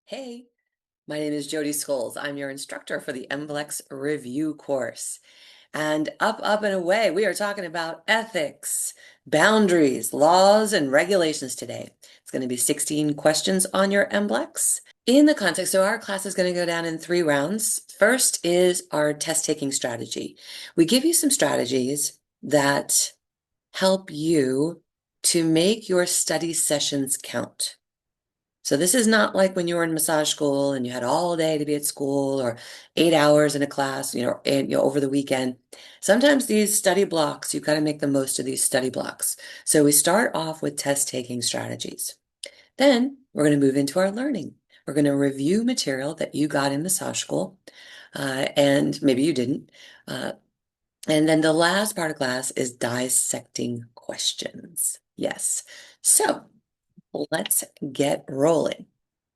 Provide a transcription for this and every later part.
Hey, my name is Jodi. I'm your instructor for the MBLEx review course. And up and away, we are talking about ethics, boundaries, laws, and regulations today. It's going to be 16 questions on your MBLEx. In the context, so our class is going to go down in 3 rounds. First is our test-taking strategy. We give you some strategies that help you to make your study sessions count. So this is not like when you were in massage school and you had all day to be at school or 8 hours in a class, over the weekend. Sometimes these study blocks, you've got to make the most of these study blocks. So we start off with test-taking strategies. Then we're going to move into our learning. We're going to review material that you got in massage school, and maybe you didn't. And then the last part of class is dissecting questions. Yes. So let's get rolling.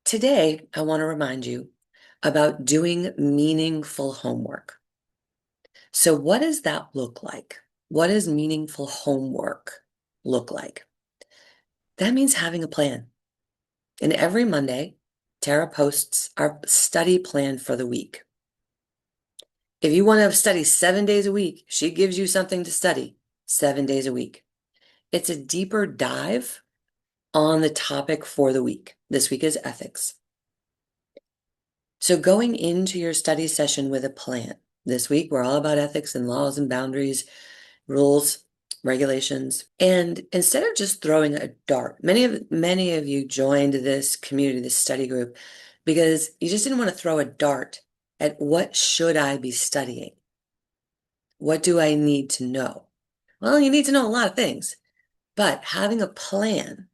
Today, I want to remind you about doing meaningful homework. So what does that look like? What does meaningful homework look like? That means having a plan. And every Monday, Tara posts our study plan for the week. If you want to study 7 days a week, she gives you something to study 7 days a week. It's a deeper dive on the topic for the week. This week is ethics. So going into your study session with a plan. This week, we're all about ethics and laws and boundaries, rules, regulations. And instead of just throwing a dart, many of you joined this community, this study group, because you just didn't want to throw a dart at what should I be studying? What do I need to know? Well, you need to know a lot of things, but having a plan,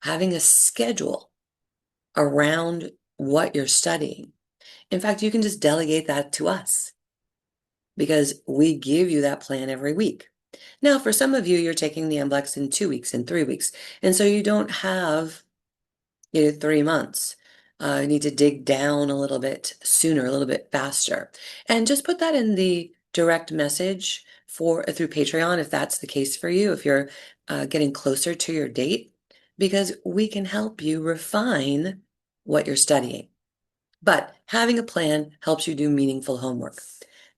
having a schedule around what you're studying. In fact, you can just delegate that to us because we give you that plan every week. Now, for some of you, you're taking the MBLEx in 2 weeks, in 3 weeks, and so you don't have 3 months. You need to dig down a little bit sooner, a little bit faster. And just put that in the direct message through Patreon if that's the case for you, if you're getting closer to your date, because we can help you refine what you're studying. But having a plan helps you do meaningful homework.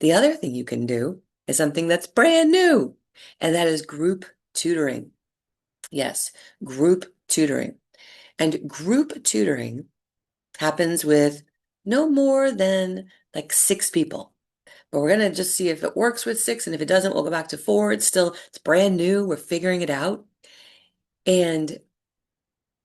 The other thing you can do is something that's brand new, and that is group tutoring. Yes, group tutoring. And group tutoring happens with no more than like 6 people. But we're going to just see if it works with 6, and if it doesn't, we'll go back to 4. It's brand new. We're figuring it out. And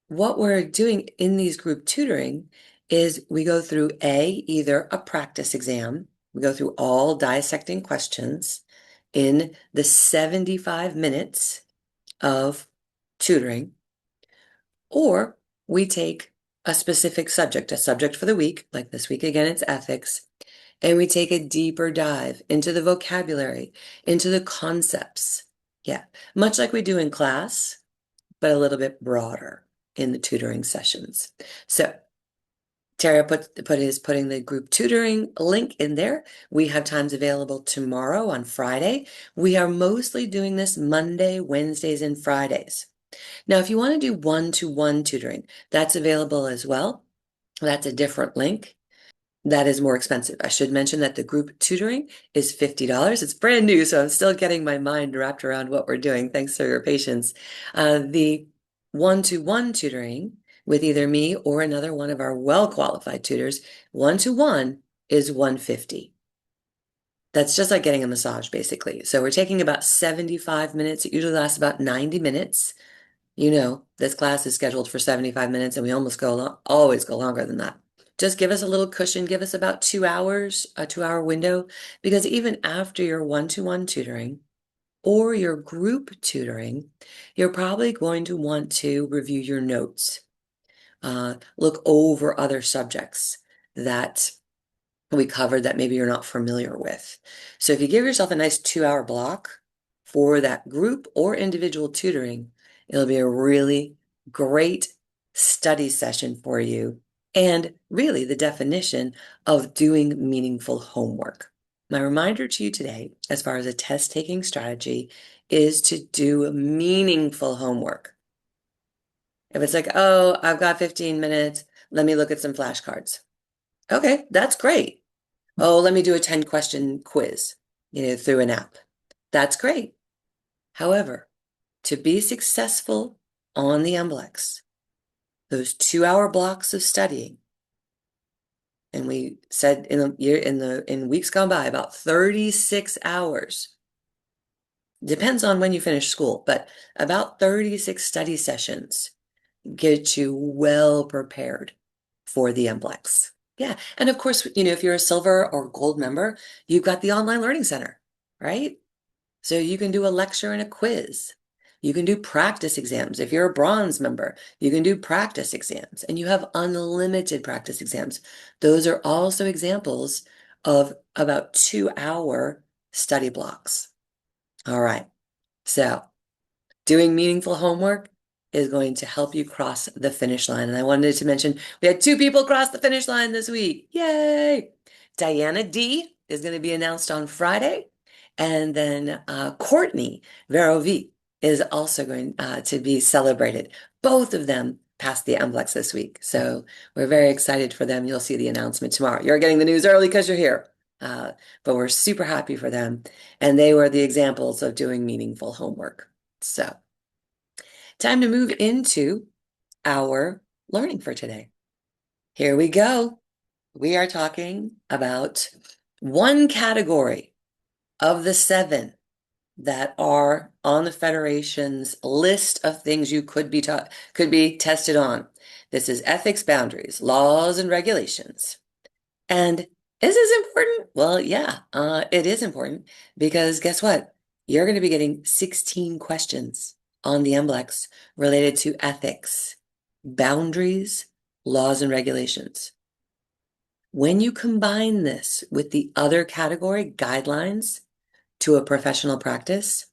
what we're doing in these group tutoring is we go through either a practice exam, we go through all dissecting questions in the 75 minutes of tutoring, or we take a specific subject, a subject for the week, like this week again, it's ethics, and we take a deeper dive into the vocabulary, into the concepts. Yeah, much like we do in class, but a little bit broader in the tutoring sessions. So Tara is putting the group tutoring link in there. We have times available tomorrow on Friday. We are mostly doing this Monday, Wednesdays, and Fridays. Now, if you want to do one-to-one tutoring, that's available as well. That's a different link. That is more expensive. I should mention that the group tutoring is $50. It's brand new, so I'm still getting my mind wrapped around what we're doing. Thanks for your patience. The one-to-one tutoring with either me or another one of our well-qualified tutors, one-to-one is $150. That's just like getting a massage, basically. So we're taking about 75 minutes. It usually lasts about 90 minutes. This class is scheduled for 75 minutes, and we always go longer than that. Just give us a little cushion, give us about 2 hours, a 2-hour window, because even after your one-to-one tutoring or your group tutoring, you're probably going to want to review your notes, look over other subjects that we covered that maybe you're not familiar with. So if you give yourself a nice 2-hour block for that group or individual tutoring, it'll be a really great study session for you, and really the definition of doing meaningful homework. My reminder to you today, as far as a test-taking strategy, is to do meaningful homework. If it's like, oh, I've got 15 minutes, Let me look at some flashcards. Okay, that's great. Oh, let me do a 10-question quiz, through an app. That's great. However, to be successful on the MBLEx, those 2-hour blocks of studying, and we said in weeks gone by, about 36 hours. Depends on when you finish school, but about 36 study sessions get you well prepared for the MBLEx. Yeah. And of course, if you're a silver or gold member, you've got the online learning center, right? So you can do a lecture and a quiz. You can do practice exams. If you're a bronze member, you can do practice exams, and you have unlimited practice exams. Those are also examples of about 2-hour study blocks. All right. So doing meaningful homework is going to help you cross the finish line. And I wanted to mention we had 2 people cross the finish line this week. Yay! Diana D is going to be announced on Friday. And then Courtney Verovi is also going to be celebrated. Both of them passed the MBLEx this week. So we're very excited for them. You'll see the announcement tomorrow. You're getting the news early because you're here. But we're super happy for them. And they were the examples of doing meaningful homework. So time to move into our learning for today. Here we go. We are talking about one category of the 7 that are on the Federation's list of things you could be tested on. This is ethics, boundaries, laws, and regulations. And is this important? Well, yeah, it is important because guess what? You're going to be getting 16 questions on the MBLEx related to ethics, boundaries, laws, and regulations. When you combine this with the other category, guidelines to a professional practice,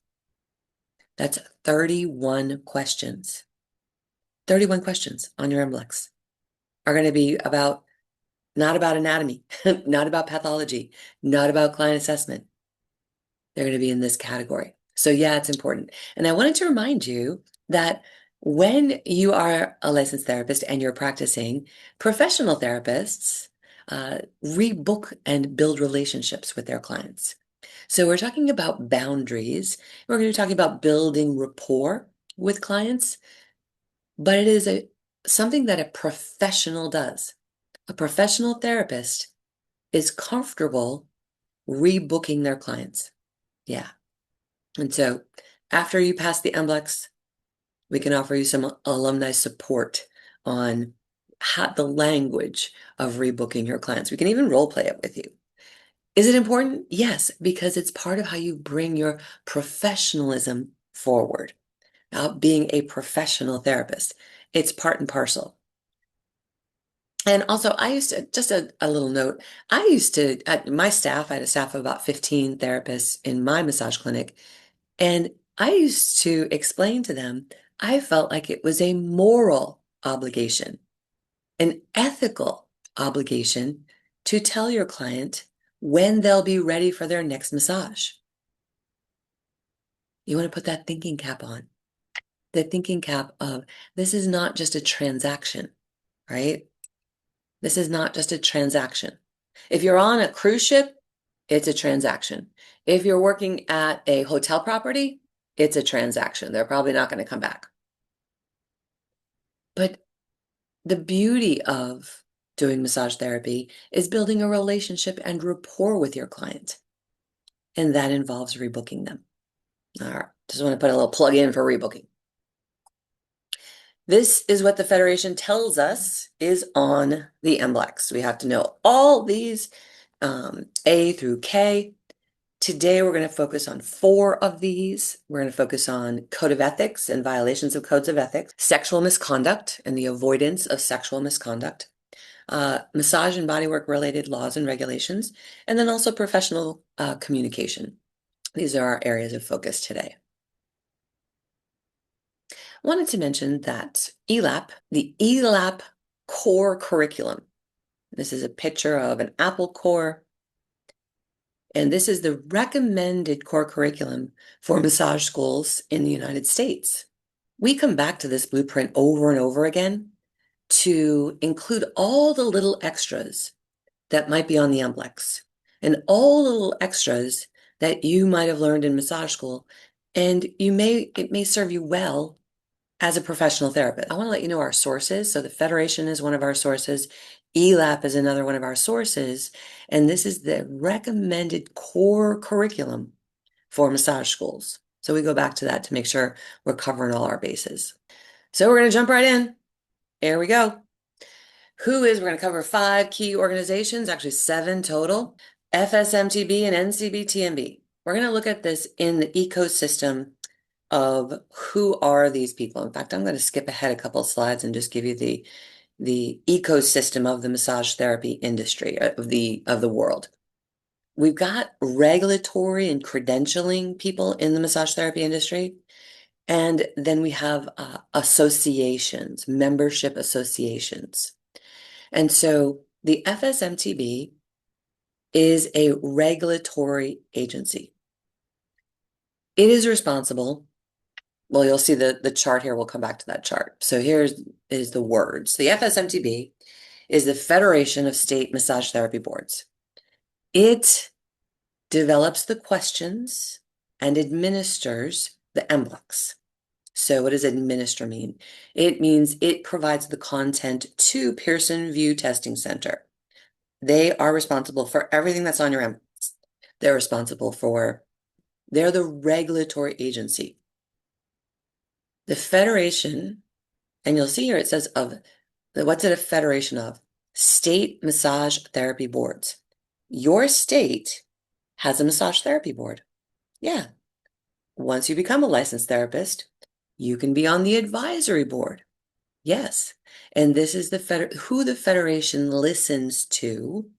that's 31 questions. 31 questions on your MBLEx are going to be not about anatomy, not about pathology, not about client assessment. They're going to be in this category. So yeah, it's important. And I wanted to remind you that when you are a licensed therapist and you're practicing, professional therapists rebook and build relationships with their clients. So we're talking about boundaries. We're going to be talking about building rapport with clients, but it is something that a professional does. A professional therapist is comfortable rebooking their clients. Yeah. And so after you pass the MBLEx, we can offer you some alumni support on the language of rebooking your clients. We can even role play it with you. Is it important? Yes, because it's part of how you bring your professionalism forward. Being a professional therapist, it's part and parcel. And also, I used to, just a little note, I used to, at my staff, I had a staff of about 15 therapists in my massage clinic, and I used to explain to them, I felt like it was a moral obligation, an ethical obligation to tell your client when they'll be ready for their next massage. You want to put that thinking cap on. The thinking cap of this is not just a transaction, right? This is not just a transaction. If you're on a cruise ship, it's a transaction. If you're working at a hotel property, it's a transaction. They're probably not going to come back. But the beauty of doing massage therapy is building a relationship and rapport with your client. And that involves rebooking them. All right, just want to put a little plug in for rebooking. This is what the Federation tells us is on the MBLEx. We have to know all these A through K. Today, we're going to focus on 4 of these. We're going to focus on code of ethics and violations of codes of ethics, sexual misconduct and the avoidance of sexual misconduct, massage and bodywork related laws and regulations, and then also professional communication. These are our areas of focus today. I wanted to mention that ELAP, the ELAP core curriculum. This is a picture of an apple core. And this is the recommended core curriculum for massage schools in the United States. We come back to this blueprint over and over again to include all the little extras that might be on the MBLEx and all the little extras that you might have learned in massage school, and it may serve you well as a professional therapist. I want to let you know our sources. So the Federation is one of our sources. ELAP is another one of our sources. And this is the recommended core curriculum for massage schools. So we go back to that to make sure we're covering all our bases. So we're going to jump right in. Here we go. We're going to cover 5 key organizations, actually 7 total, FSMTB and NCBTMB. We're going to look at this in the ecosystem of who are these people. In fact, I'm going to skip ahead a couple of slides and just give you the ecosystem of the massage therapy industry, of the world. We've got regulatory and credentialing people in the massage therapy industry. And then we have associations, membership associations. And so the FSMTB is a regulatory agency. It is responsible. Well, you'll see the chart here. We'll come back to that chart. So is the words. The FSMTB is the Federation of State Massage Therapy Boards. It develops the questions and administers the MBLEx. So what does administer mean? It means it provides the content to Pearson VUE Testing Center. They are responsible for everything that's on your MBLEx. They're the regulatory agency. The federation, and you'll see here it says what's it a federation of? State Massage Therapy Boards. Your state has a massage therapy board. Yeah. Once you become a licensed therapist, you can be on the advisory board. Yes. And this is who the federation listens to.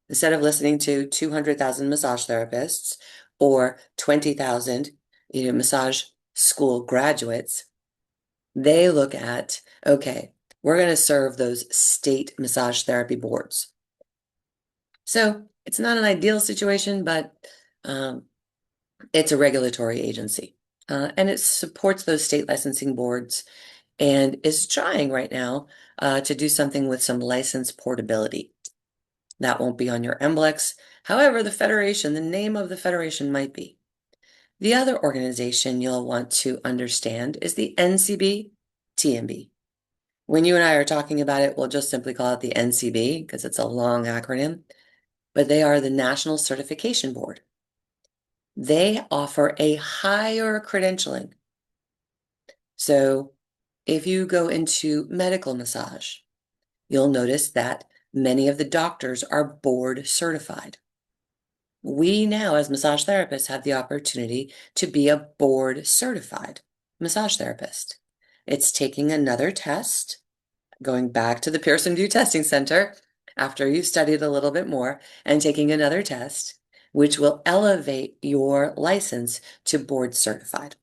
Instead of listening to 200,000 massage therapists or 20,000, massage school graduates, they look at, okay, we're going to serve those state massage therapy boards. So it's not an ideal situation, but it's a regulatory agency. And it supports those state licensing boards and is trying right now to do something with some license portability. That won't be on your MBLEx. However, the name of the federation might be. The other organization you'll want to understand is the NCBTMB. When you and I are talking about it, we'll just simply call it the NCB because it's a long acronym, but they are the National Certification Board. They offer a higher credentialing. So if you go into medical massage, you'll notice that many of the doctors are board certified. We now, as massage therapists, have the opportunity to be a board certified massage therapist. It's taking another test, going back to the Pearson VUE Testing Center after you've studied a little bit more, and taking another test, which will elevate your license to board certified.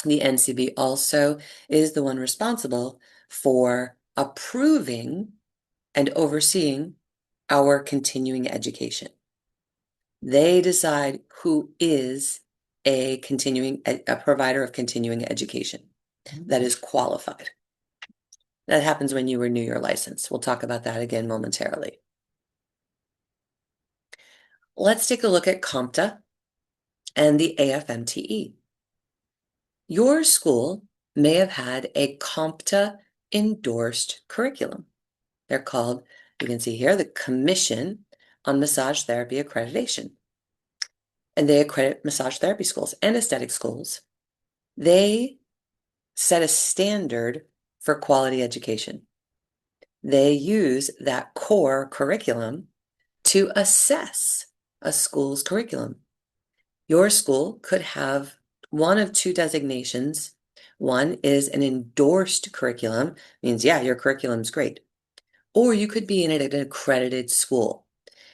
The NCB also is the one responsible for approving and overseeing our continuing education. They decide who is a provider of continuing education that is qualified. That happens when you renew your license. We'll talk about that again momentarily. Let's take a look at CompTIA and the AFMTE. Your school may have had a CompTIA endorsed curriculum. They're called, you can see here, the Commission on Massage Therapy Accreditation. And they accredit massage therapy schools and aesthetic schools. They set a standard for quality education. They use that core curriculum to assess a school's curriculum. Your school could have one of 2 designations. One is an endorsed curriculum, means, yeah, your curriculum's great. Or you could be in an accredited school.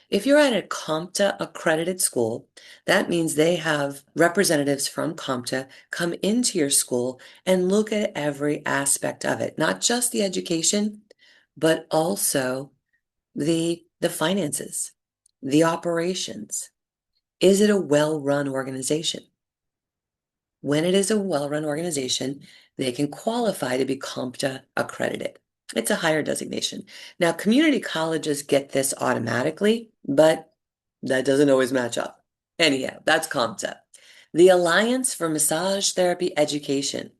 If you're at a CompTIA accredited school, that means they have representatives from CompTIA come into your school and look at every aspect of it, not just the education, but also the finances, the operations. Is it a well-run organization? When it is a well-run organization, they can qualify to be CompTIA accredited. It's a higher designation. Now, community colleges get this automatically, but that doesn't always match up. Anyhow, that's COMTA. The Alliance for Massage Therapy Education.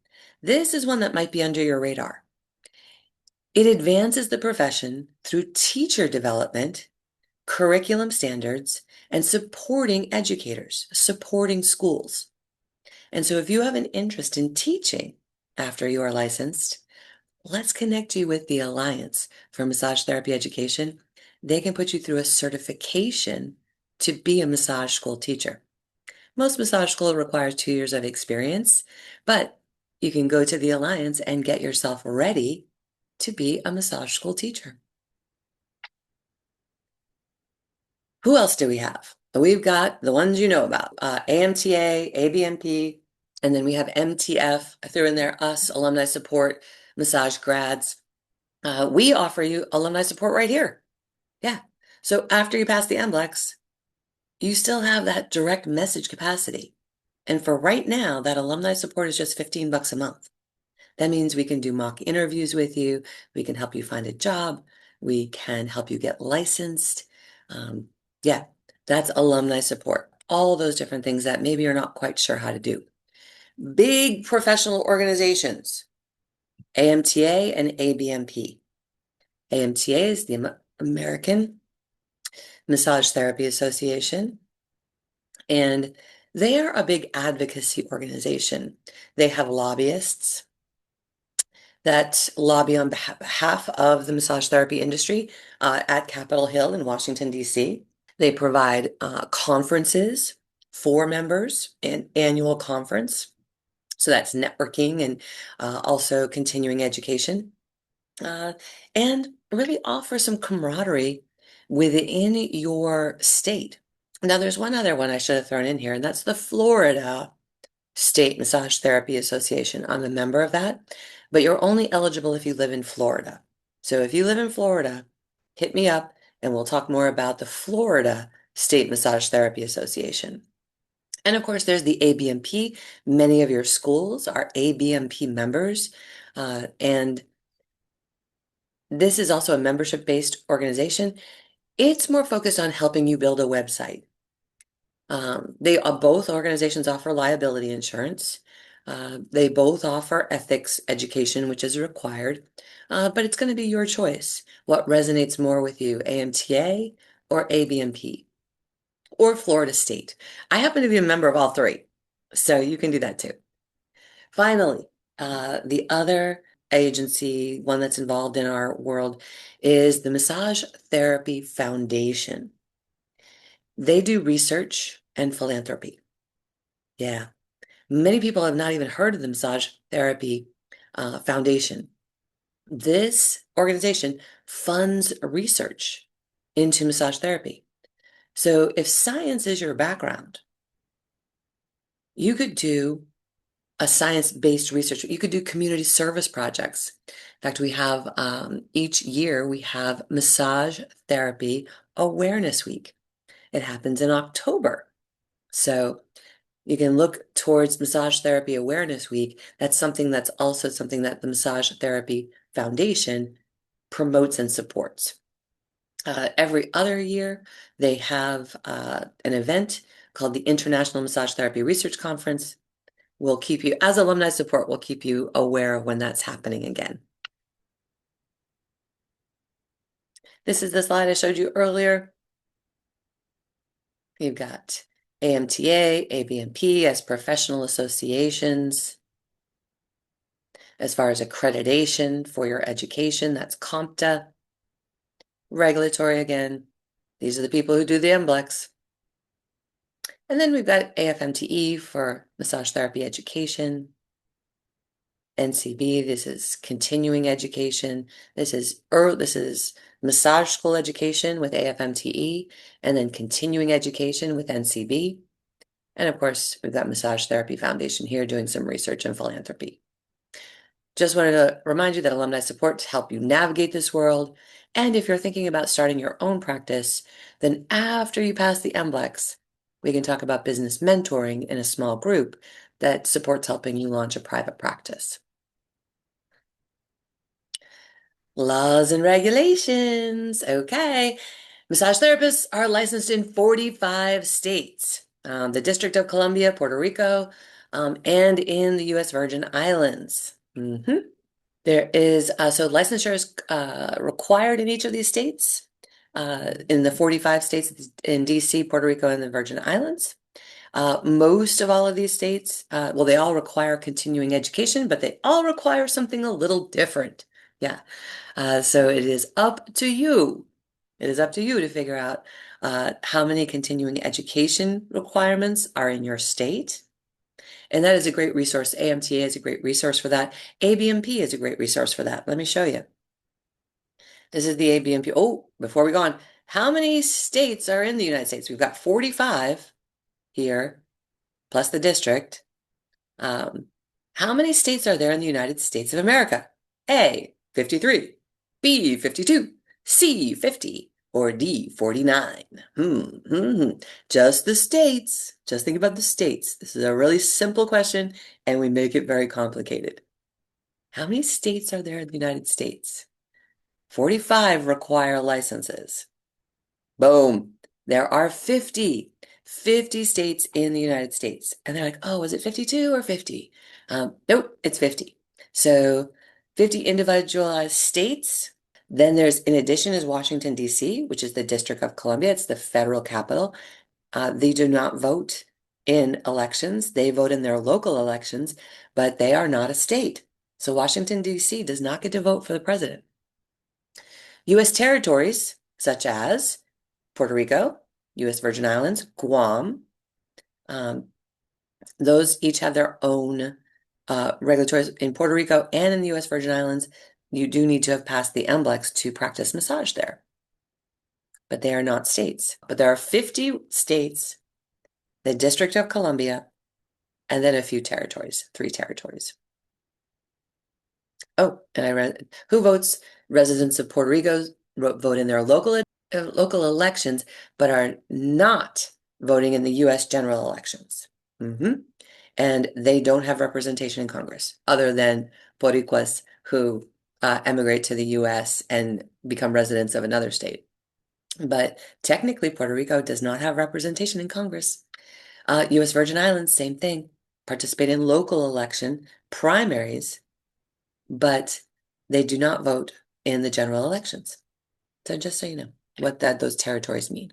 This is one that might be under your radar. It advances the profession through teacher development, curriculum standards, and supporting educators, supporting schools. And so if you have an interest in teaching after you are licensed, let's connect you with the Alliance for Massage Therapy Education. They can put you through a certification to be a massage school teacher. Most massage school requires 2 years of experience, but you can go to the Alliance and get yourself ready to be a massage school teacher. Who else do we have? We've got the ones you know about, AMTA, ABNP, and then we have MTF. I threw in there us, alumni support, massage grads. We offer you alumni support right here. Yeah. So after you pass the MBLEx, you still have that direct message capacity. And for right now, that alumni support is just $15 a month. That means we can do mock interviews with you. We can help you find a job. We can help you get licensed. Yeah, that's alumni support. All those different things that maybe you're not quite sure how to do. Big professional organizations, AMTA and ABMP. AMTA is the American Massage Therapy Association, and they are a big advocacy organization. They have lobbyists that lobby on behalf of the massage therapy industry at Capitol Hill in Washington, D.C. They provide conferences for members, an annual conference. So that's networking and also continuing education. And really offer some camaraderie within your state. Now, there's one other one I should have thrown in here, and that's the Florida State Massage Therapy Association. I'm a member of that, but you're only eligible if you live in Florida. So if you live in Florida, hit me up and we'll talk more about the Florida State Massage Therapy Association. And of course, there's the ABMP. Many of your schools are ABMP members, and this is also a membership-based organization. It's more focused on helping you build a website. Both organizations offer liability insurance. They both offer ethics education, which is required, but it's going to be your choice. What resonates more with you, AMTA or ABMP or Florida State? I happen to be a member of all three, so you can do that too. Finally, the other agency, one that's involved in our world, is the Massage Therapy Foundation. They do research and philanthropy. Yeah. Many people have not even heard of the Massage Therapy Foundation. This organization funds research into massage therapy. So if science is your background, you could do a science-based research. You could do community service projects. In fact, we have each year we have Massage Therapy Awareness Week. It happens in October. So you can look towards Massage Therapy Awareness Week. That's also something that the Massage Therapy Foundation promotes and supports. Every other year, they have an event called the International Massage Therapy Research Conference. We'll keep you, as alumni support, we'll keep you aware of when that's happening again. This is the slide I showed you earlier. You've got AMTA, ABNP as professional associations. As far as accreditation for your education, that's COMTA. Regulatory again. These are the people who do the MBLEx. And then we've got AFMTE for massage therapy education. NCB, this is continuing education. This is massage school education with AFMTE, and then continuing education with NCB. And of course, we've got Massage Therapy Foundation here doing some research and philanthropy. Just wanted to remind you that alumni support to help you navigate this world. And if you're thinking about starting your own practice, then after you pass the MBLEx, we can talk about business mentoring in a small group that supports helping you launch a private practice. Laws and regulations. Okay. Massage therapists are licensed in 45 states, the District of Columbia, Puerto Rico, and in the U.S. Virgin Islands. There is, so licensure is required in each of these states, in the 45 states in DC, Puerto Rico, and the Virgin Islands. Most of all of these states, well, they all require continuing education, but they all require something a little different. Yeah. So it is up to you. It is up to you to figure out how many continuing education requirements are in your state. And that is a great resource. AMTA is a great resource for that. ABMP is a great resource for that. Let me show you. This is the ABMP. Oh, before we go on, how many states are in the United States? We've got 45 here, plus the district. How many states are there in the United States of America? A, 53, B, 52, C, 50, or D, 49? Just the states. Just think about the states. This is a really simple question, and we make it very complicated. How many states are there in the United States? 45 require licenses. Boom. There are 50 states in the United States. And they're like, oh, is it 52 or 50? Nope, it's 50. So 50 individualized states. Then there's, in addition, is Washington, D.C., which is the District of Columbia. It's the federal capital. They do not vote in elections. They vote in their local elections, but they are not a state. So Washington, D.C. does not get to vote for the president. U.S. territories, such as Puerto Rico, U.S. Virgin Islands, Guam, those each have their own regulatory. In Puerto Rico and in the U.S. Virgin Islands, you do need to have passed the MBLEx to practice massage there. But they are not states. But there are 50 states, the District of Columbia, and then a few territories, 3 territories. Oh, and I read, who votes? Residents of Puerto Rico vote in their local elections, but are not voting in the U.S. general elections. And they don't have representation in Congress, other than Boricuas who emigrate to the U.S. and become residents of another state. But technically, Puerto Rico does not have representation in Congress. U.S. Virgin Islands, same thing. Participate in local election primaries, but they do not vote in the general elections. So just so you know what those territories mean.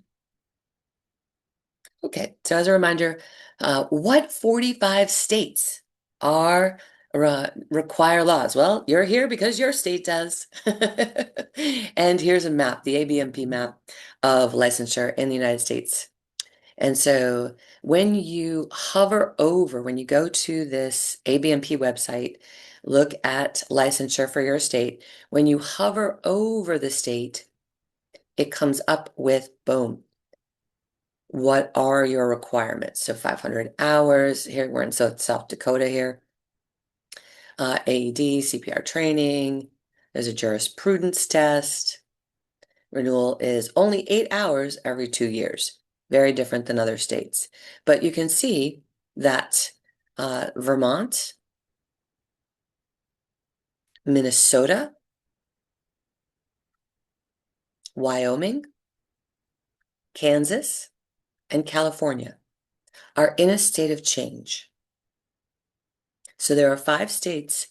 Okay, so as a reminder, what 45 states are require laws? Well, you're here because your state does. And here's a map, the ABMP map of licensure in the United States. And so when you hover over, when you go to this ABMP website, look at licensure for your state. When you hover over the state, it comes up with, boom, what are your requirements? So 500 hours, here we're in South Dakota here. AED, CPR training, there's a jurisprudence test. Renewal is only 8 hours every 2 years. Very different than other states. But you can see that Vermont, Minnesota, Wyoming, Kansas, and California are in a state of change. So there are 5 states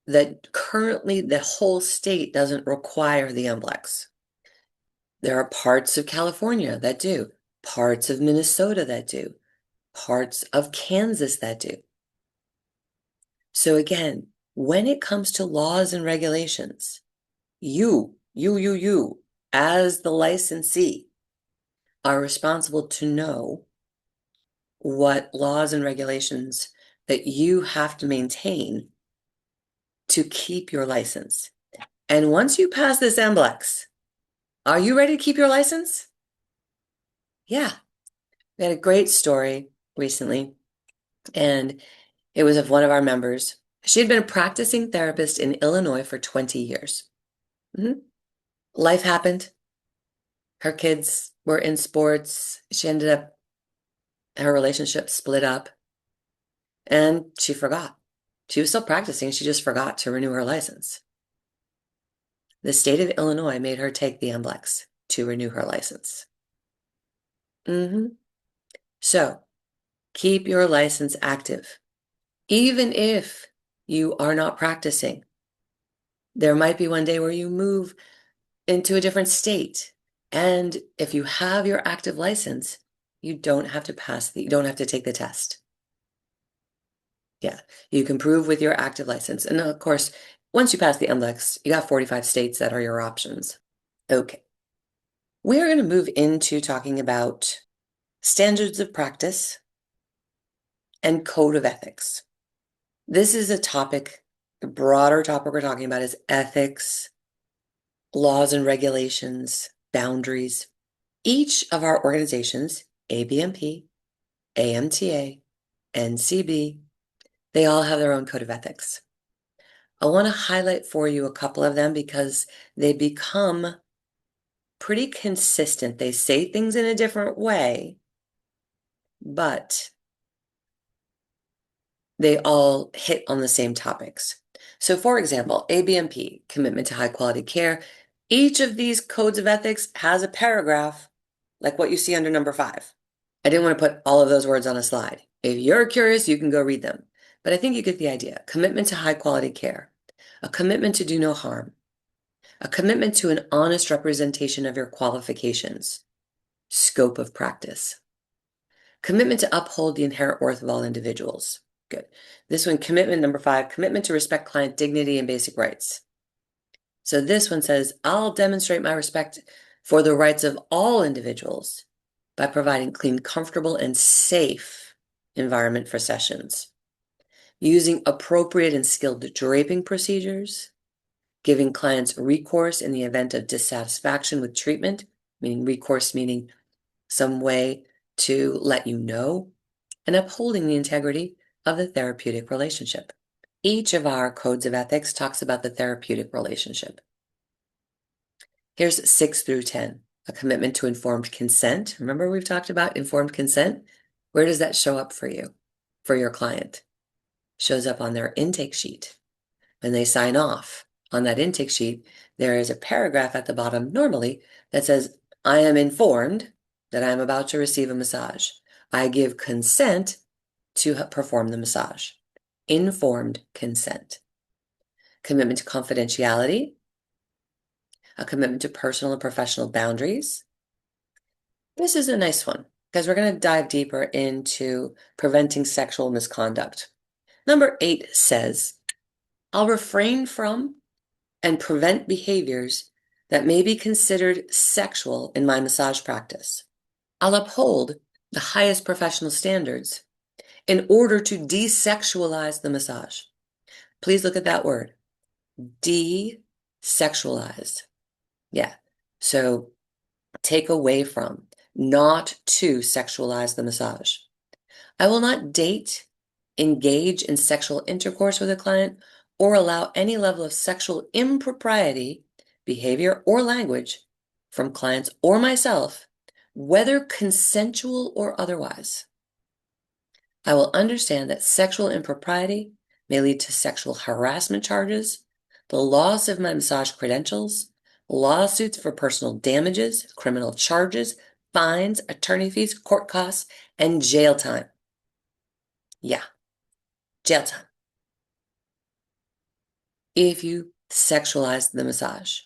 that currently the whole state doesn't require the MBLEx. There are parts of California that do, parts of Minnesota that do, parts of Kansas that do. So again, when it comes to laws and regulations, you, as the licensee, are responsible to know what laws and regulations that you have to maintain to keep your license. And once you pass this MBLEx, are you ready to keep your license? Yeah. We had a great story recently, and it was of one of our members. She had been a practicing therapist in Illinois for 20 years. Life happened. Her kids were in sports. She ended up, her relationship split up, and she forgot. She was still practicing. She just forgot to renew her license. the state of Illinois made her take the MBLEx to renew her license. So keep your license active. Even if you are not practicing, there might be one day where you move into a different state. And if you have your active license, you don't have to you don't have to take the test. Yeah, you can prove with your active license. And of course, once you pass the MBLEx, you got 45 states that are your options. Okay. We're going to move into talking about standards of practice and code of ethics. This is a topic, a broader topic we're talking about is ethics, laws and regulations, boundaries. Each of our organizations, ABMP, AMTA, NCB, they all have their own code of ethics. I want to highlight for you a couple of them because they become pretty consistent. They say things in a different way, but they all hit on the same topics. So for example, ABMP, commitment to high quality care. Each of these codes of ethics has a paragraph like what you see under number 5. I didn't want to put all of those words on a slide. If you're curious, you can go read them. But I think you get the idea. Commitment to high quality care, a commitment to do no harm, a commitment to an honest representation of your qualifications, scope of practice, commitment to uphold the inherent worth of all individuals. Good. This one, commitment number 5, commitment to respect client dignity and basic rights. So this one says, I'll demonstrate my respect for the rights of all individuals by providing clean, comfortable, and safe environment for sessions, using appropriate and skilled draping procedures, giving clients recourse in the event of dissatisfaction with treatment, meaning recourse meaning some way to let you know, and upholding the integrity of the therapeutic relationship. Each of our codes of ethics talks about the therapeutic relationship. Here's 6 through 10, a commitment to informed consent. Remember we've talked about informed consent? Where does that show up for you, for your client? Shows up on their intake sheet. When they sign off on that intake sheet, there is a paragraph at the bottom normally that says, I am informed that I am about to receive a massage. I give consent to perform the massage. Informed consent. Commitment to confidentiality. A commitment to personal and professional boundaries. This is a nice one because we're going to dive deeper into preventing sexual misconduct. Number 8 says, I'll refrain from and prevent behaviors that may be considered sexual in my massage practice. I'll uphold the highest professional standards in order to desexualize the massage. Please look at that word, desexualize. Yeah, so take away from, not to sexualize the massage. I will not date, engage in sexual intercourse with a client, or allow any level of sexual impropriety, behavior, or language from clients or myself, whether consensual or otherwise. I will understand that sexual impropriety may lead to sexual harassment charges, the loss of my massage credentials, lawsuits for personal damages, criminal charges, fines, attorney fees, court costs, and jail time. Yeah, jail time. If you sexualize the massage,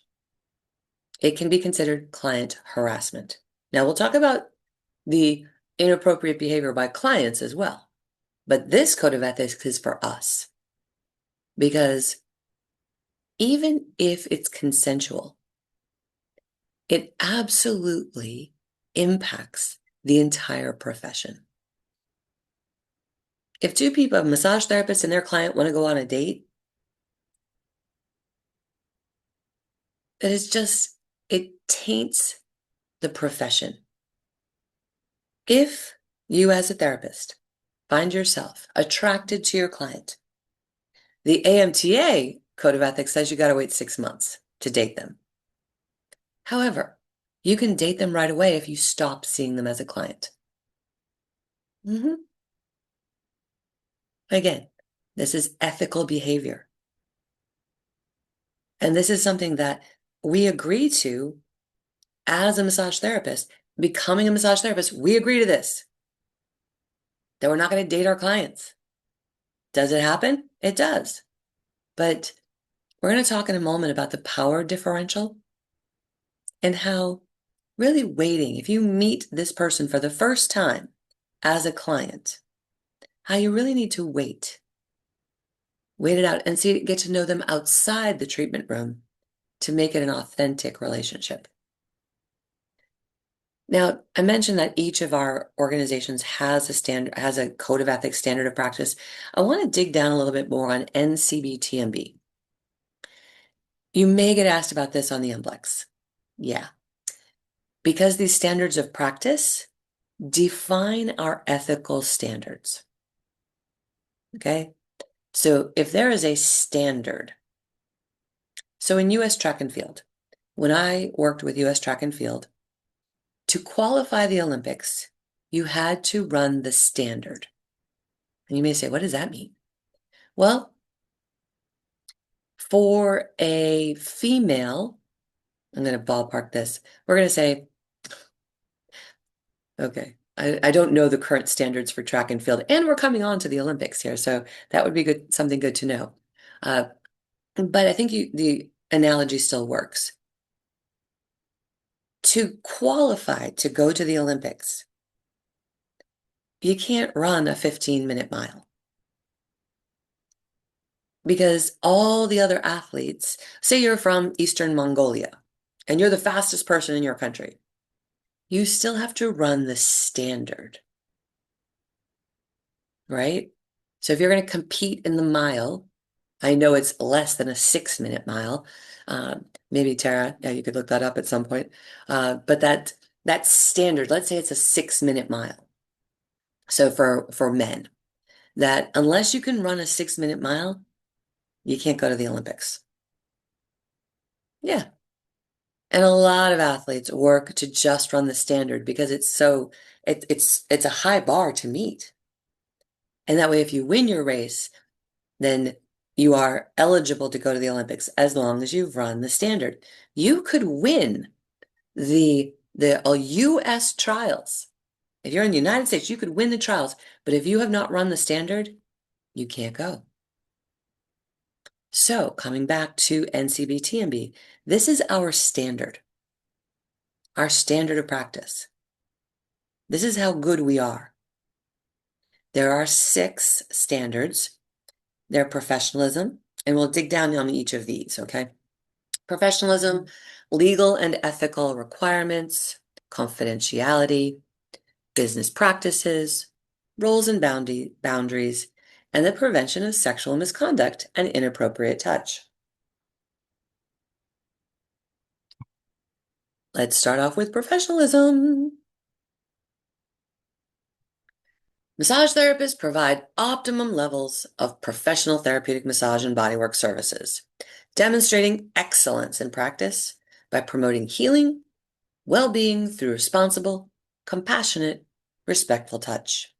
it can be considered client harassment. Now, we'll talk about the inappropriate behavior by clients as well, but this code of ethics is for us because even if it's consensual, it absolutely impacts the entire profession. If 2 people, a massage therapist and their client, want to go on a date, that is just, it taints the profession. If you as a therapist find yourself attracted to your client, the AMTA Code of Ethics says you got to wait 6 months to date them. However, you can date them right away if you stop seeing them as a client. Again, this is ethical behavior. And this is something that we agree to, as a massage therapist, becoming a massage therapist, we agree to this, that we're not going to date our clients. Does it happen? It does. But we're going to talk in a moment about the power differential and how really waiting, if you meet this person for the first time as a client, how you really need to wait it out and get to know them outside the treatment room to make it an authentic relationship. Now, I mentioned that each of our organizations has a code of ethics standard of practice. I want to dig down a little bit more on NCBTMB. You may get asked about this on the MBLEx. Yeah. Because these standards of practice define our ethical standards. Okay? So if there is a standard, so in US track and field, when I worked with US track and field, to qualify the Olympics, you had to run the standard. And you may say, what does that mean? Well, for a female, I'm going to ballpark this. We're going to say, okay, I don't know the current standards for track and field, and we're coming on to the Olympics here, so that would be good, something good to know. But I think the analogy still works. To qualify to go to the Olympics, you can't run a 15-minute mile. Because all the other athletes, say you're from Eastern Mongolia, and you're the fastest person in your country, you still have to run the standard, right? So if you're going to compete in the mile, I know it's less than a 6-minute mile. Maybe Tara, yeah, you could look that up at some point. But that standard, let's say it's a 6-minute mile. So for men, that unless you can run a 6-minute mile, you can't go to the Olympics. Yeah. And a lot of athletes work to just run the standard because it's a high bar to meet. And that way, if you win your race, then you are eligible to go to the Olympics as long as you've run the standard. You could win the US trials. If you're in the United States, you could win the trials. But if you have not run the standard, you can't go. So coming back to NCBTMB, this is our standard of practice. This is how good we are. There are 6 standards. They're professionalism, and we'll dig down on each of these, okay? Professionalism, legal and ethical requirements, confidentiality, business practices, roles and boundaries, and the prevention of sexual misconduct and inappropriate touch. Let's start off with professionalism. Massage therapists provide optimum levels of professional therapeutic massage and bodywork services, demonstrating excellence in practice by promoting healing, well-being through responsible, compassionate, respectful touch.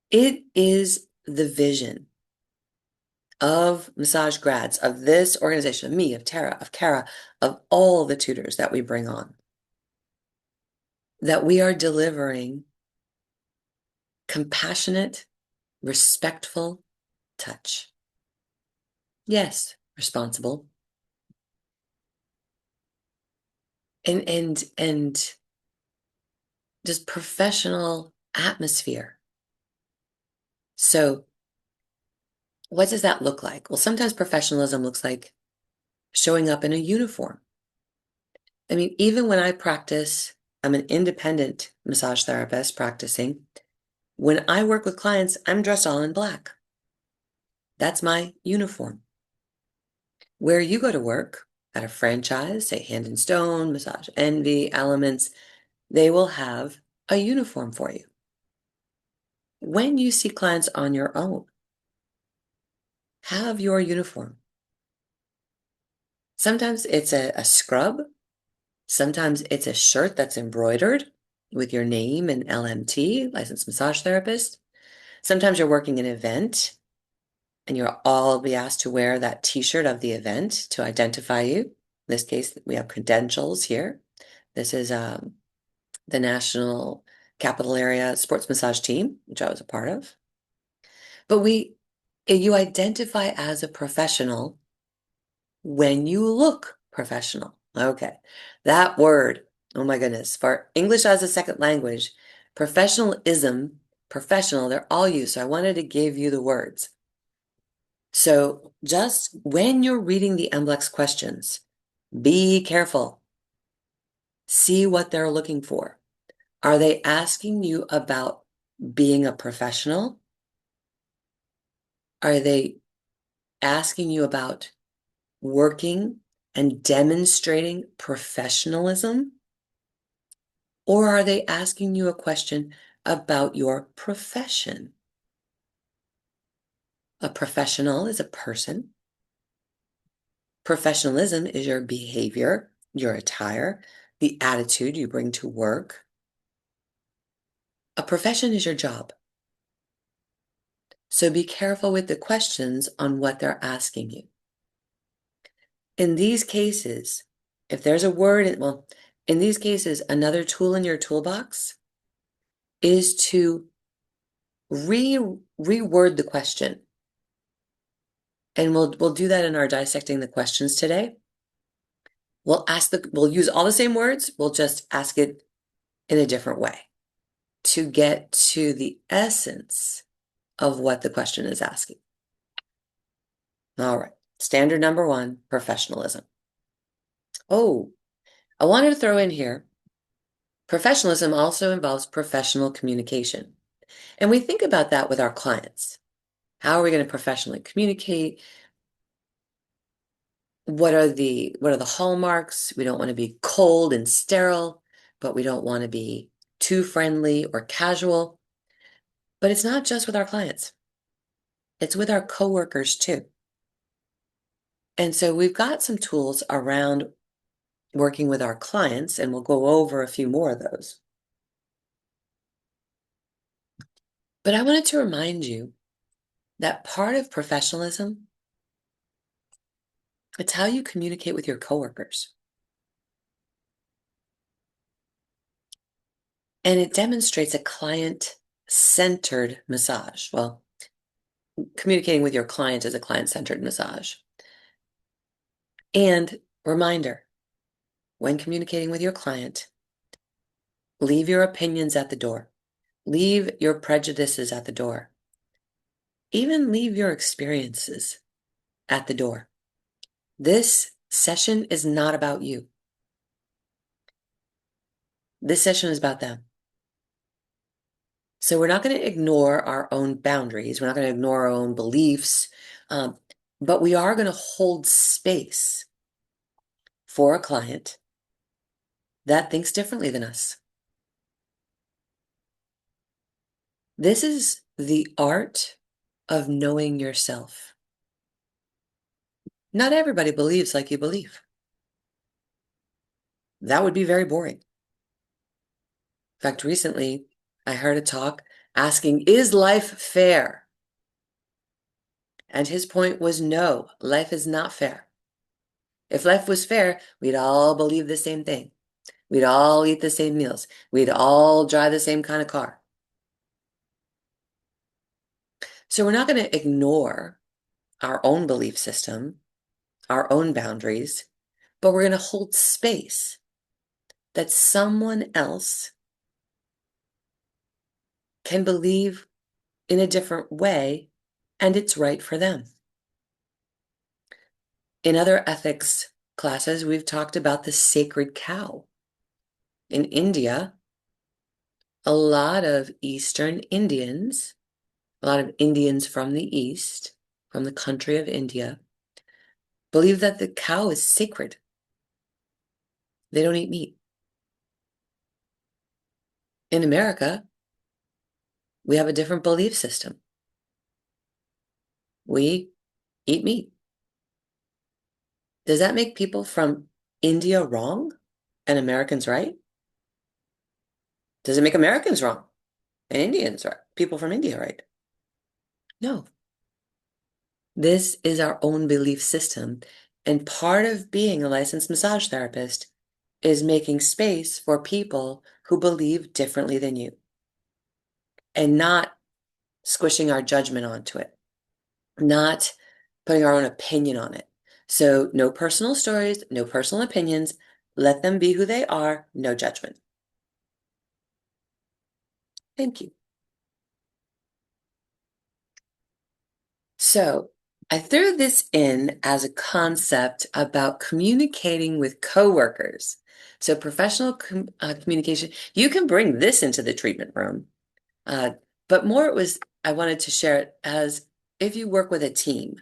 It is the vision of massage grads, of this organization, of me, of Tara, of Kara, of all the tutors that we bring on, that we are delivering compassionate, respectful touch. Yes, responsible. And just professional atmosphere. So what does that look like? Well, sometimes professionalism looks like showing up in a uniform. I mean, even when I practice, I'm an independent massage therapist practicing. When I work with clients, I'm dressed all in black. That's my uniform. Where you go to work at a franchise, say Hand and Stone, Massage Envy, Elements, they will have a uniform for you. When you see clients on your own, have your uniform. Sometimes it's a scrub. Sometimes it's a shirt that's embroidered with your name and LMT, licensed massage therapist. Sometimes you're working an event and you'll all be asked to wear that t-shirt of the event to identify you. this case, we have credentials here. This is the National Capital Area Sports Massage Team, which I was a part of. But you identify as a professional when you look professional. Okay, that word, oh my goodness, for English as a second language, professionalism, professional, they're all used. So I wanted to give you the words. So just when you're reading the MBLEx questions, be careful. See what they're looking for. Are they asking you about being a professional? Are they asking you about working and demonstrating professionalism? Or are they asking you a question about your profession? A professional is a person. Professionalism is your behavior, your attire, the attitude you bring to work. A profession is your job. So be careful with the questions on what they're asking you. In these cases, if there's a word, well, in these cases, another tool in your toolbox is to reword the question. And we'll do that in our dissecting the questions today. We'll use all the same words, we'll just ask it in a different way to get to the essence of what the question is asking. All right, standard number 1, professionalism. Oh, I wanted to throw in here, professionalism also involves professional communication. And we think about that with our clients. How are we going to professionally communicate? What are the hallmarks? We don't want to be cold and sterile, but we don't want to be too friendly or casual. But it's not just with our clients. It's with our coworkers too. And so we've got some tools around working with our clients, and we'll go over a few more of those. But I wanted to remind you that part of professionalism, it's how you communicate with your coworkers. And it demonstrates a client-centered massage. Well, communicating with your client is a client-centered massage. And reminder, when communicating with your client, leave your opinions at the door. Leave your prejudices at the door. Even leave your experiences at the door. This session is not about you. This session is about them. So we're not going to ignore our own boundaries. We're not going to ignore our own beliefs, but we are going to hold space for a client that thinks differently than us. This is the art of knowing yourself. Not everybody believes like you believe. That would be very boring. In fact, recently I heard a talk asking, is life fair? And his point was no, life is not fair. If life was fair, we'd all believe the same thing. We'd all eat the same meals. We'd all drive the same kind of car. So we're not going to ignore our own belief system, our own boundaries, but we're going to hold space that someone else can believe in a different way, and it's right for them. In other ethics classes, we've talked about the sacred cow. In India, a lot of Eastern Indians, a lot of Indians from the East, from the country of India, believe that the cow is sacred. They don't eat meat. In America, we have a different belief system. We eat meat. Does that make people from India wrong and Americans right? Does it make Americans wrong and Indians right? People from India right? No. This is our own belief system, And part of being a licensed massage therapist is making space for people who believe differently than you and not squishing our judgment onto it, not putting our own opinion on it. So no personal stories, no personal opinions. Let them be who they are, no judgment. Thank you. So I threw this in as a concept about communicating with coworkers. So professional communication, you can bring this into the treatment room. But more it was, I wanted to share it as if you work with a team,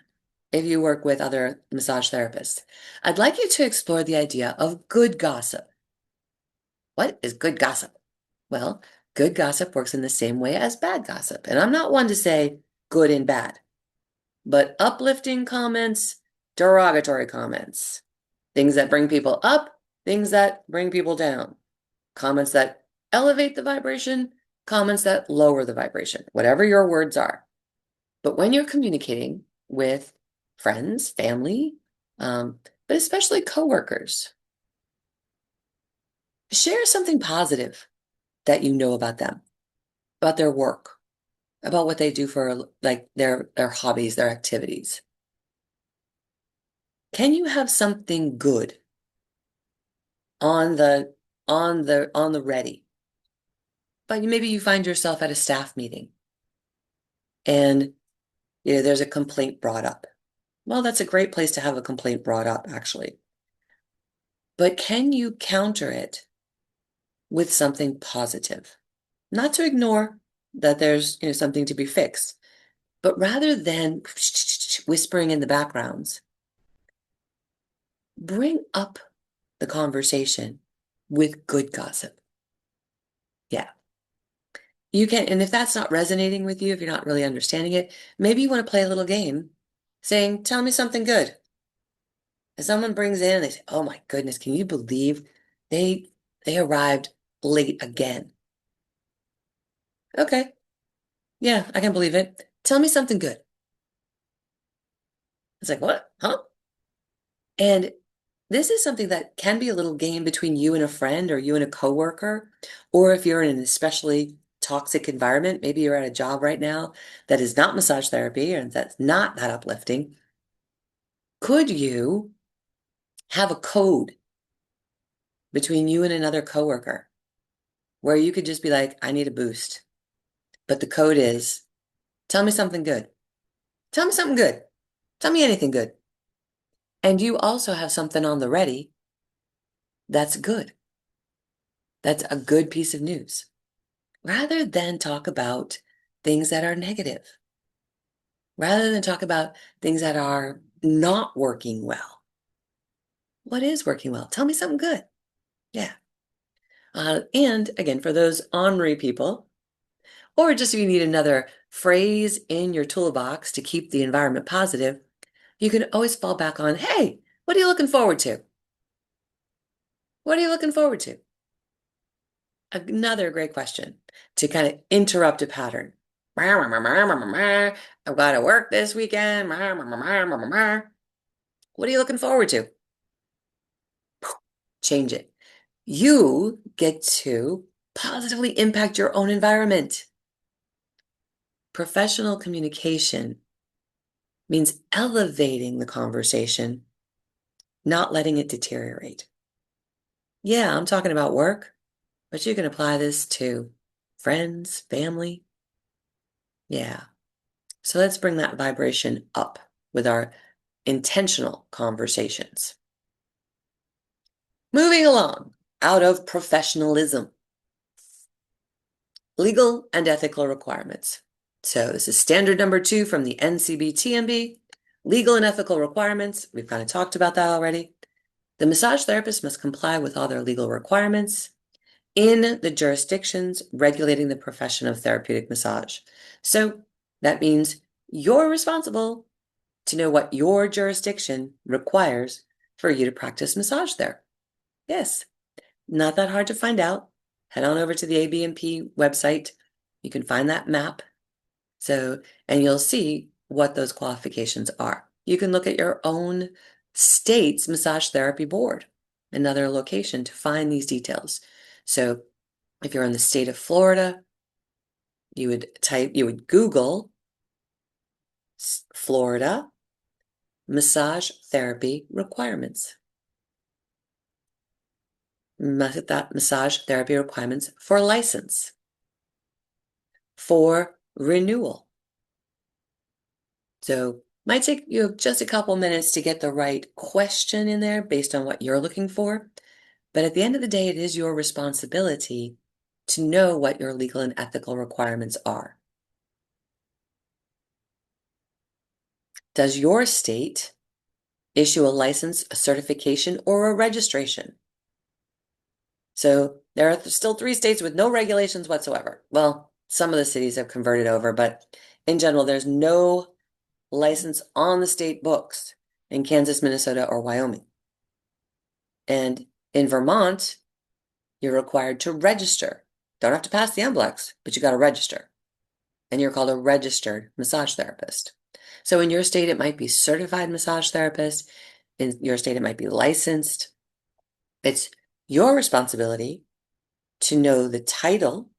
if you work with other massage therapists, I'd like you to explore the idea of good gossip. What is good gossip? Well, good gossip works in the same way as bad gossip. And I'm not one to say good and bad, but uplifting comments, derogatory comments, things that bring people up, things that bring people down, comments that elevate the vibration, comments that lower the vibration, whatever your words are. But when you're communicating with friends, family, but especially coworkers, share something positive that you know about them, about their work, about what they do for like their hobbies, their activities. Can you have something good on the ready? But maybe you find yourself at a staff meeting and there's a complaint brought up. Well, that's a great place to have a complaint brought up, actually. But can you counter it with something positive? Not to ignore that there's something to be fixed, but rather than whispering in the backgrounds, bring up the conversation with good gossip. Yeah. You can, and if that's not resonating with you, if you're not really understanding it, maybe you want to play a little game saying, tell me something good. If someone brings in and they say, oh my goodness, can you believe they arrived late again? Okay. Yeah, I can believe it. Tell me something good. It's like, what? Huh? And this is something that can be a little game between you and a friend or you and a coworker, or if you're in an especially toxic environment, maybe you're at a job right now that is not massage therapy and that's not that uplifting. Could you have a code between you and another coworker where you could just be like, I need a boost. But the code is, tell me something good. Tell me something good. Tell me anything good. And you also have something on the ready that's good. That's a good piece of news. Rather than talk about things that are negative, rather than talk about things that are not working well. What is working well? Tell me something good. Yeah. And again, for those ornery people, or just if you need another phrase in your toolbox to keep the environment positive, you can always fall back on, hey, what are you looking forward to? What are you looking forward to? Another great question to kind of interrupt a pattern. I've got to work this weekend. What are you looking forward to? Change it. You get to positively impact your own environment. Professional communication means elevating the conversation, not letting it deteriorate. Yeah, I'm talking about work, but you can apply this to friends, family. Yeah. So let's bring that vibration up with our intentional conversations. Moving along, out of professionalism, legal and ethical requirements. So this is standard number 2 from the NCBTMB, legal and ethical requirements. We've kind of talked about that already. The massage therapist must comply with all their legal requirements in the jurisdictions regulating the profession of therapeutic massage. So that means you're responsible to know what your jurisdiction requires for you to practice massage there. Yes, not that hard to find out. Head on over to the ABMP website. You can find that map. So, and you'll see what those qualifications are. You can look at your own state's massage therapy board, another location to find these details. So if you're in the state of Florida, you would Google Florida massage therapy requirements. Massage therapy requirements for license, for renewal. So might take you just a couple minutes to get the right question in there based on what you're looking for. But at the end of the day, it is your responsibility to know what your legal and ethical requirements are. Does your state issue a license, a certification, or a registration? So there are still 3 states with no regulations whatsoever. Well, some of the cities have converted over, but in general, there's no license on the state books in Kansas, Minnesota, or Wyoming. And in Vermont, you're required to register. Don't have to pass the MBLEx, but you got to register. And you're called a registered massage therapist. So in your state, it might be certified massage therapist. In your state, it might be licensed. It's your responsibility to know the title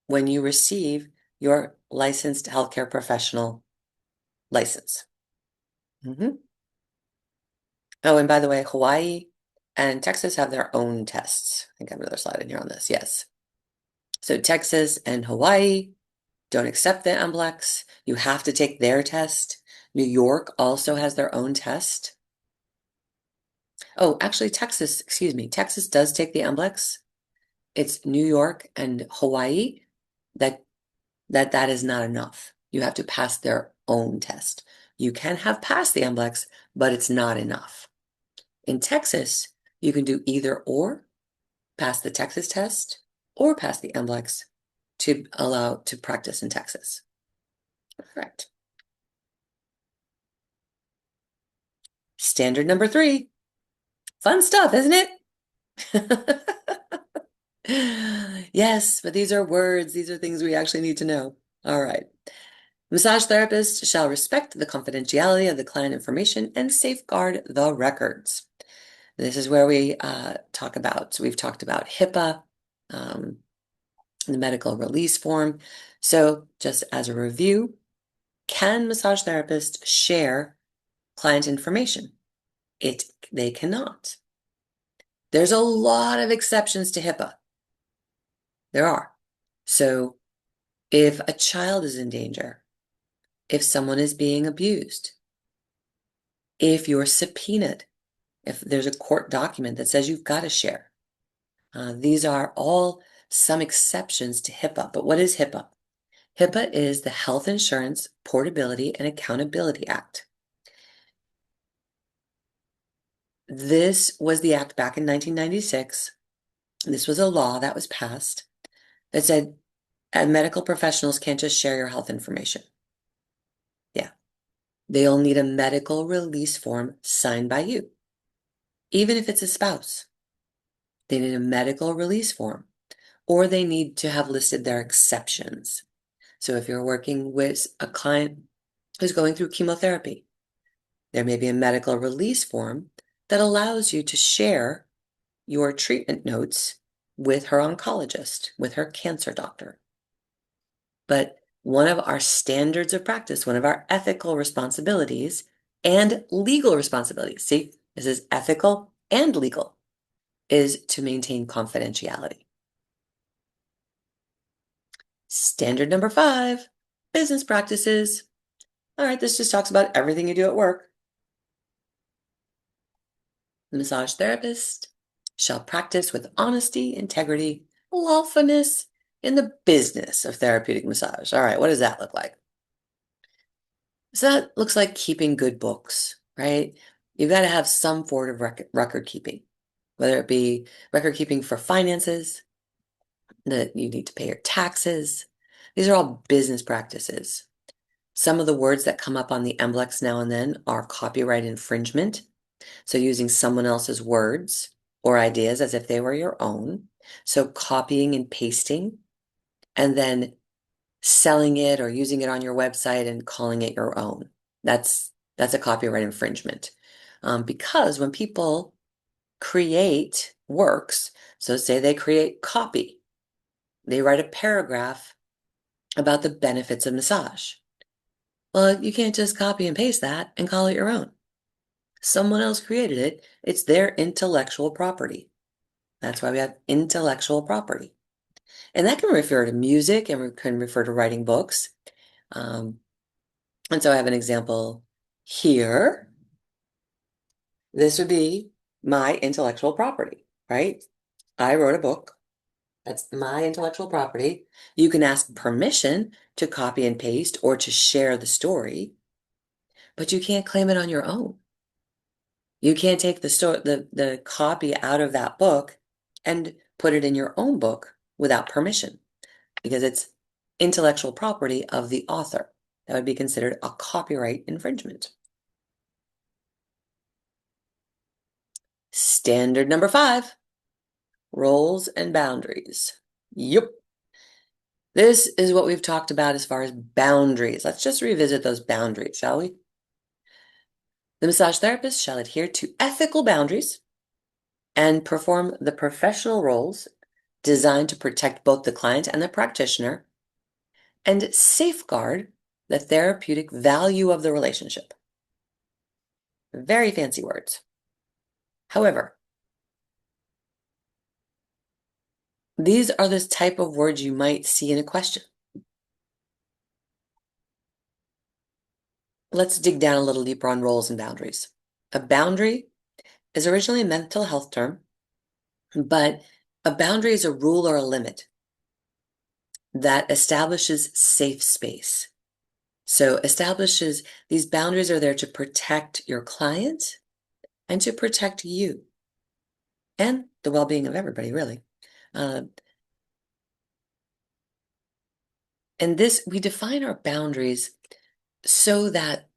when you receive your licensed healthcare professional license. Oh, and by the way, Hawaii and Texas have their own tests. I think I have another slide in here on this. Yes. So Texas and Hawaii don't accept the MBLEx. You have to take their test. New York also has their own test. Oh, actually, Texas does take the MBLEx. It's New York and Hawaii that is not enough. You have to pass their own test. You can have passed the MBLEx, but it's not enough. In Texas, you can do either or, pass the Texas test or pass the MBLEx to allow to practice in Texas. Correct. Standard number 3. Fun stuff, isn't it? Yes, but these are words. These are things we actually need to know. All right. Massage therapists shall respect the confidentiality of the client information and safeguard the records. This is where we talk about, so we've talked about HIPAA, the medical release form. So just as a review, can massage therapists share client information? They cannot. There's a lot of exceptions to HIPAA. There are. So if a child is in danger, if someone is being abused, if you're subpoenaed, if there's a court document that says you've got to share, these are all some exceptions to HIPAA. But what is HIPAA? HIPAA is the Health Insurance Portability and Accountability Act. This was the act back in 1996. This was a law that was passed that said medical professionals can't just share your health information. Yeah. They'll need a medical release form signed by you, even if it's a spouse. They need a medical release form, or they need to have listed their exceptions. So if you're working with a client who's going through chemotherapy, there may be a medical release form that allows you to share your treatment notes with her oncologist, with her cancer doctor. But one of our standards of practice, one of our ethical responsibilities and legal responsibilities, see, this is ethical and legal, is to maintain confidentiality. Standard number 5, business practices. All right, this just talks about everything you do at work. The massage therapist shall practice with honesty, integrity, lawfulness in the business of therapeutic massage. All right, what does that look like? So that looks like keeping good books, right? You've got to have some form of record keeping, whether it be record keeping for finances, that you need to pay your taxes. These are all business practices. Some of the words that come up on the MBLEx now and then are copyright infringement. So using someone else's words or ideas as if they were your own. So copying and pasting, and then selling it or using it on your website and calling it your own. That's a copyright infringement. because when people create works, so say they create copy, they write a paragraph about the benefits of massage. Well, you can't just copy and paste that and call it your own. Someone else created it. It's their intellectual property. That's why we have intellectual property. And that can refer to music and can refer to writing books. And so I have an example here. This would be my intellectual property, right? I wrote a book. That's my intellectual property. You can ask permission to copy and paste or to share the story, but you can't claim it on your own. You can't take the copy out of that book and put it in your own book without permission because it's intellectual property of the author. That would be considered a copyright infringement. Standard number 5, roles and boundaries. Yep. This is what we've talked about as far as boundaries. Let's just revisit those boundaries, shall we? The massage therapist shall adhere to ethical boundaries and perform the professional roles designed to protect both the client and the practitioner and safeguard the therapeutic value of the relationship. Very fancy words. However, these are the type of words you might see in a question. Let's dig down a little deeper on roles and boundaries. A boundary is originally a mental health term, but a boundary is a rule or a limit that establishes safe space. So establishes these boundaries are there to protect your client and to protect you and the well-being of everybody, really. And this, we define our boundaries so that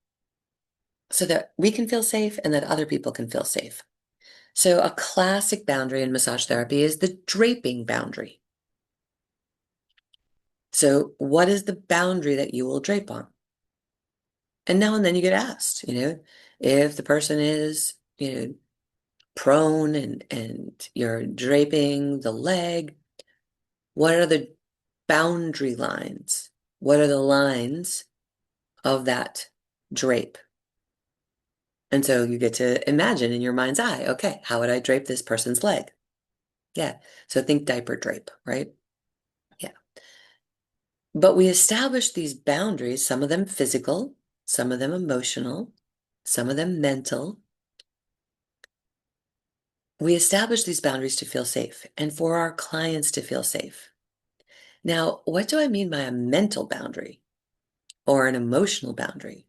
we can feel safe and that other people can feel safe. So a classic boundary in massage therapy is the draping boundary. So what is the boundary that you will drape on? And now and then you get asked, if the person is, prone and you're draping the leg, what are the boundary lines? What are the lines of that drape? And so you get to imagine in your mind's eye, okay, how would I drape this person's leg? Yeah. So think diaper drape, right? Yeah. But we establish these boundaries, some of them physical, some of them emotional, some of them mental. We establish these boundaries to feel safe and for our clients to feel safe. Now, what do I mean by a mental boundary or an emotional boundary?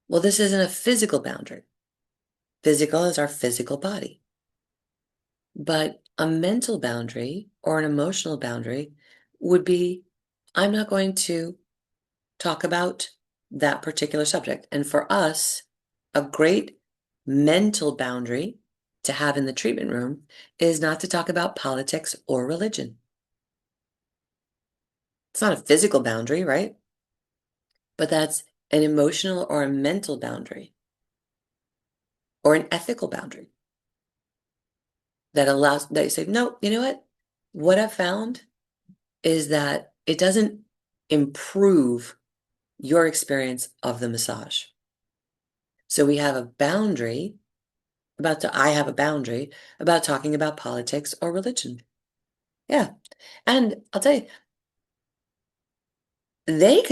Well, this isn't a physical boundary. Physical is our physical body. But a mental boundary or an emotional boundary would be, I'm not going to talk about that particular subject. And for us, a great mental boundary to have in the treatment room is not to talk about politics or religion. It's not a physical boundary, right? But that's an emotional or a mental boundary or an ethical boundary that allows that you say, no, you know what? What I've found is that it doesn't improve your experience of the massage. So we have a boundary I have a boundary about talking about politics or religion. Yeah. And I'll tell you,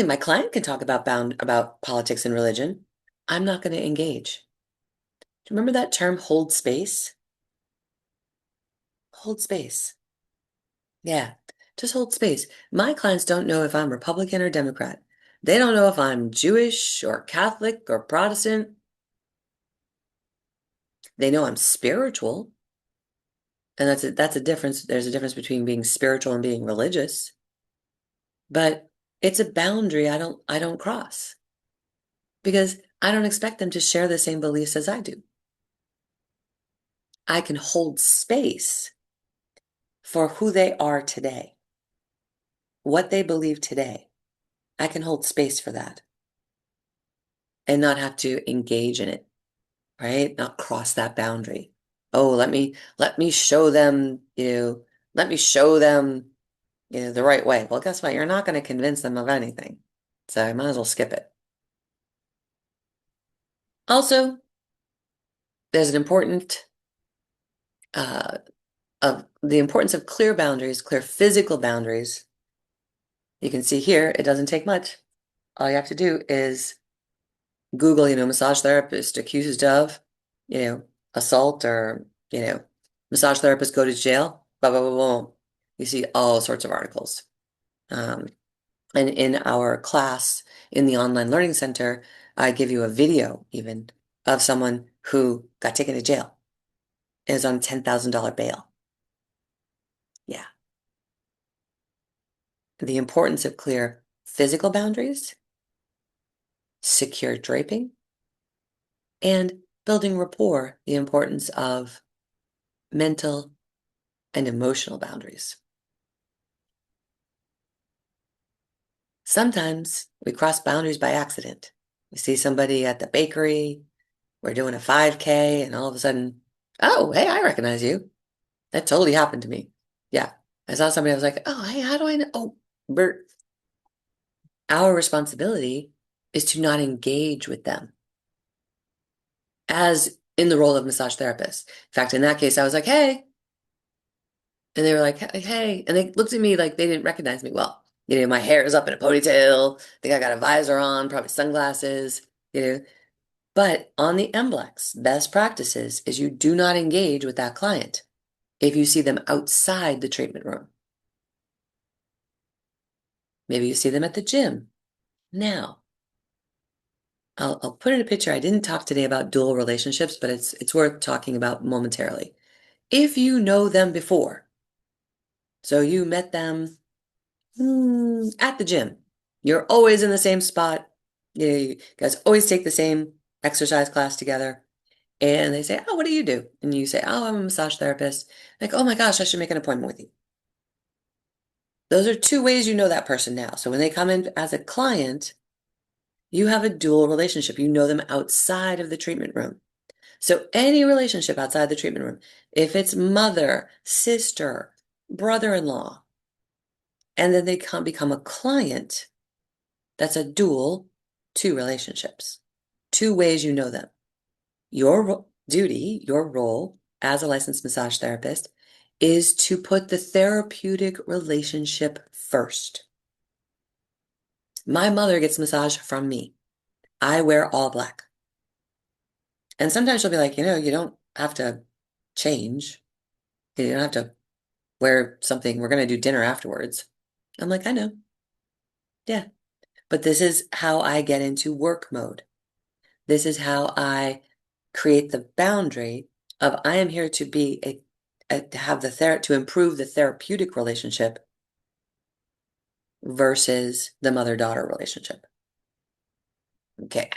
my client can talk about politics and religion. I'm not going to engage. Do you remember that term, hold space? Hold space. Yeah, just hold space. My clients don't know if I'm Republican or Democrat. They don't know if I'm Jewish or Catholic or Protestant. They know I'm spiritual. And that's a difference. There's a difference between being spiritual and being religious. But it's a boundary I don't cross because I don't expect them to share the same beliefs as I do. I can hold space for who they are today, what they believe today. I can hold space for that. and not have to engage in it, right? Not cross that boundary. Oh, let me show them, let me show them, the right way. Well, guess what? You're not going to convince them of anything. So I might as well skip it. Also, there's an important uh, of the importance of clear boundaries, clear physical boundaries. You can see here, it doesn't take much. All you have to do is Google, massage therapist accused of, assault or, massage therapist go to jail, blah, blah, blah, blah. You see all sorts of articles. Um, and in our class in the online learning center, I give you a video even of someone who got taken to jail and is on a $10,000 bail. Yeah. The importance of clear physical boundaries, secure draping, and building rapport, the importance of mental and emotional boundaries. Sometimes we cross boundaries by accident. We see somebody at the bakery, we're doing a 5K, and all of a sudden, oh, hey, I recognize you. That totally happened to me. Yeah. I saw somebody, I was like, oh, hey, how do I know? Oh, Bert. Our responsibility is to not engage with them as in the role of massage therapist. In fact, in that case, I was like, hey. And they were like, hey. And they looked at me like they didn't recognize me. Well, my hair is up in a ponytail. I think I got a visor on, probably sunglasses, you know. But on the MBLEx, best practices is you do not engage with that client if you see them outside the treatment room. Maybe you see them at the gym. Now, I'll put in a picture. I didn't talk today about dual relationships, but it's worth talking about momentarily. If you know them before, so you met them at the gym, you're always in the same spot. You guys always take the same exercise class together. And they say, oh, what do you do? And you say, oh, I'm a massage therapist. Like, oh my gosh, I should make an appointment with you. Those are two ways you know that person now. So when they come in as a client, you have a dual relationship. You know them outside of the treatment room. So any relationship outside the treatment room, if it's mother, sister, brother-in-law, and then they become a client, that's a dual, two relationships, two ways you know them. Your duty, your role as a licensed massage therapist is to put the therapeutic relationship first. My mother gets massage from me. I wear all black. And sometimes she'll be like, you don't have to change. You don't have to wear something. We're going to do dinner afterwards. I'm like, I know. Yeah. But this is how I get into work mode. This is how I create the boundary of I am here to be to have to improve the therapeutic relationship versus the mother-daughter relationship. Okay.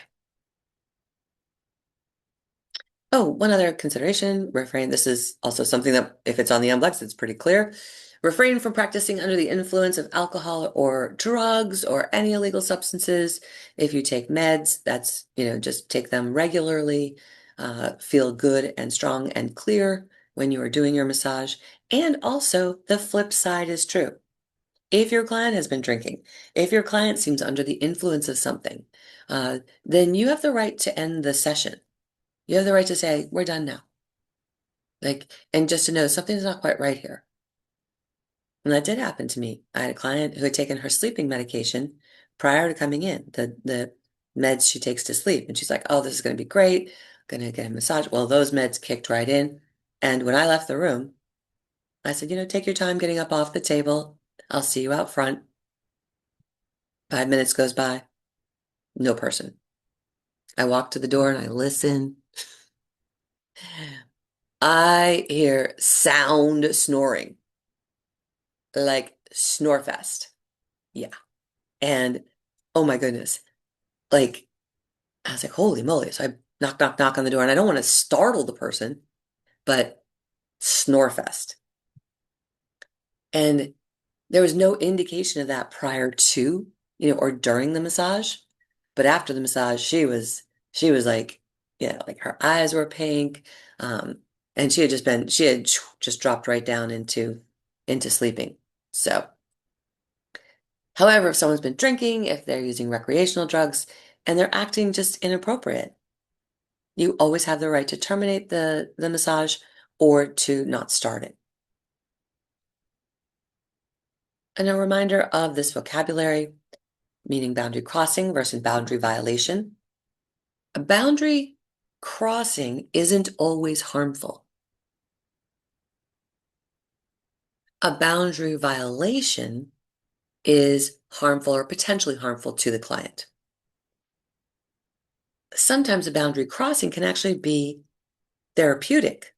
Oh, one other consideration, refrain. This is also something that if it's on the MBLEx, it's pretty clear. Refrain from practicing under the influence of alcohol or drugs or any illegal substances. If you take meds, that's, just take them regularly. Feel good and strong and clear when you are doing your massage. And also, the flip side is true. If your client has been drinking, if your client seems under the influence of something, then you have the right to end the session. You have the right to say, we're done now. And just to know something's not quite right here. And that did happen to me. I had a client who had taken her sleeping medication prior to coming in, the meds she takes to sleep. And she's like, oh, this is going to be great. I'm going to get a massage. Well, those meds kicked right in. And when I left the room, I said, take your time getting up off the table. I'll see you out front. 5 minutes goes by, no person. I walk to the door and I listen. I hear sound snoring, like Snorefest. Yeah. And oh my goodness, like I was like, holy moly. So I knock, knock, knock on the door, and I don't want to startle the person, but Snorefest. And there was no indication of that prior to, or during the massage. But after the massage, she was like, like her eyes were pink, and she had just dropped right down into sleeping. So, however, if someone's been drinking, if they're using recreational drugs, and they're acting just inappropriate, you always have the right to terminate the massage or to not start it. And a reminder of this vocabulary, meaning boundary crossing versus boundary violation. A boundary crossing isn't always harmful. A boundary violation is harmful or potentially harmful to the client. Sometimes a boundary crossing can actually be therapeutic.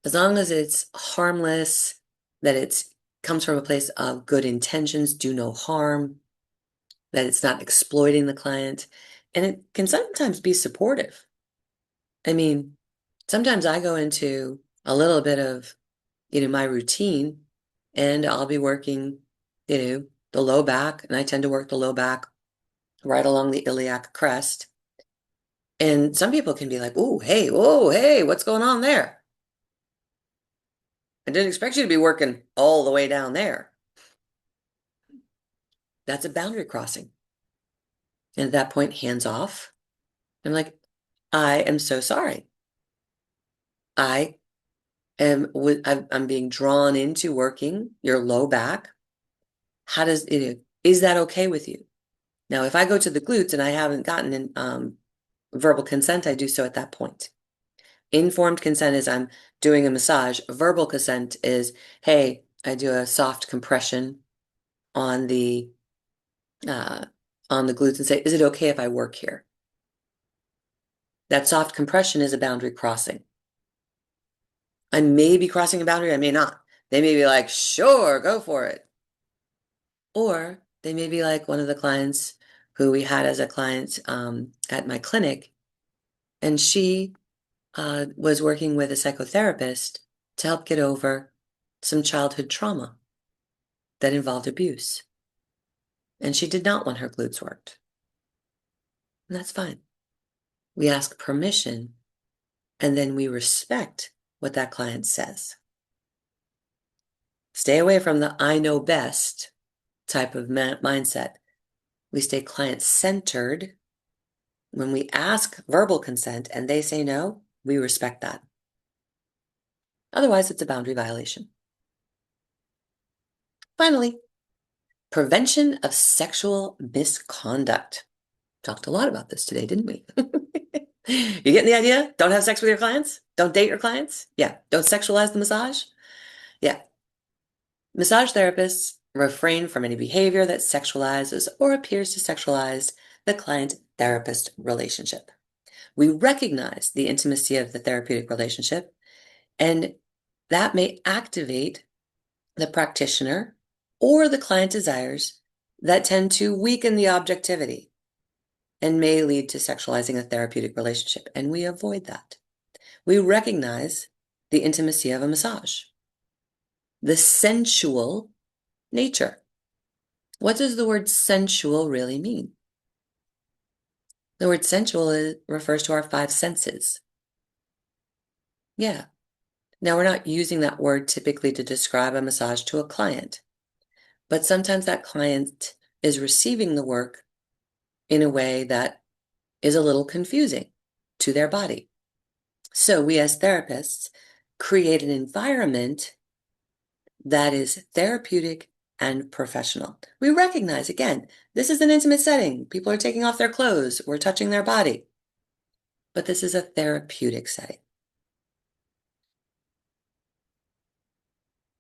As long as it's harmless, that it comes from a place of good intentions, do no harm, that it's not exploiting the client, and it can sometimes be supportive. I mean, sometimes I go into a little bit of, my routine, and I'll be working, the low back, and I tend to work the low back right along the iliac crest. And some people can be like, "Oh, hey, whoa, hey, what's going on there? I didn't expect you to be working all the way down there." That's a boundary crossing. And at that point, hands off. I'm like, I am so sorry. I I'm being drawn into working your low back. How does it, is that okay with you? Now, if I go to the glutes and I haven't gotten verbal consent, I do so at that point. Informed consent is I'm doing a massage. Verbal consent is, hey, I do a soft compression on the uh, glutes and say, is it okay if I work here? That soft compression is a boundary crossing. I may be crossing a boundary, I may not. They may be like, sure, go for it. Or they may be like one of the clients who we had as a client at my clinic, and she was working with a psychotherapist to help get over some childhood trauma that involved abuse. And she did not want her glutes worked. And that's fine. We ask permission, and then we respect what that client says. Stay away from the I know best type of mindset. We stay client-centered. When we ask verbal consent and they say no, we respect that. Otherwise, it's a boundary violation. Finally, prevention of sexual misconduct. Talked a lot about this today, didn't we? You getting the idea? Don't have sex with your clients? Don't date your clients? Yeah. Don't sexualize the massage? Yeah. Massage therapists refrain from any behavior that sexualizes or appears to sexualize the client-therapist relationship. We recognize the intimacy of the therapeutic relationship, and that may activate the practitioner or the client desires that tend to weaken the objectivity and may lead to sexualizing a therapeutic relationship. And we avoid that. We recognize the intimacy of a massage, the sensual nature. What does the word sensual really mean? The word sensual refers to our five senses. Yeah. Now, we're not using that word typically to describe a massage to a client, but sometimes that client is receiving the work in a way that is a little confusing to their body. So we as therapists create an environment that is therapeutic and professional. We recognize, again, this is an intimate setting. People are taking off their clothes. We're touching their body. But this is a therapeutic setting.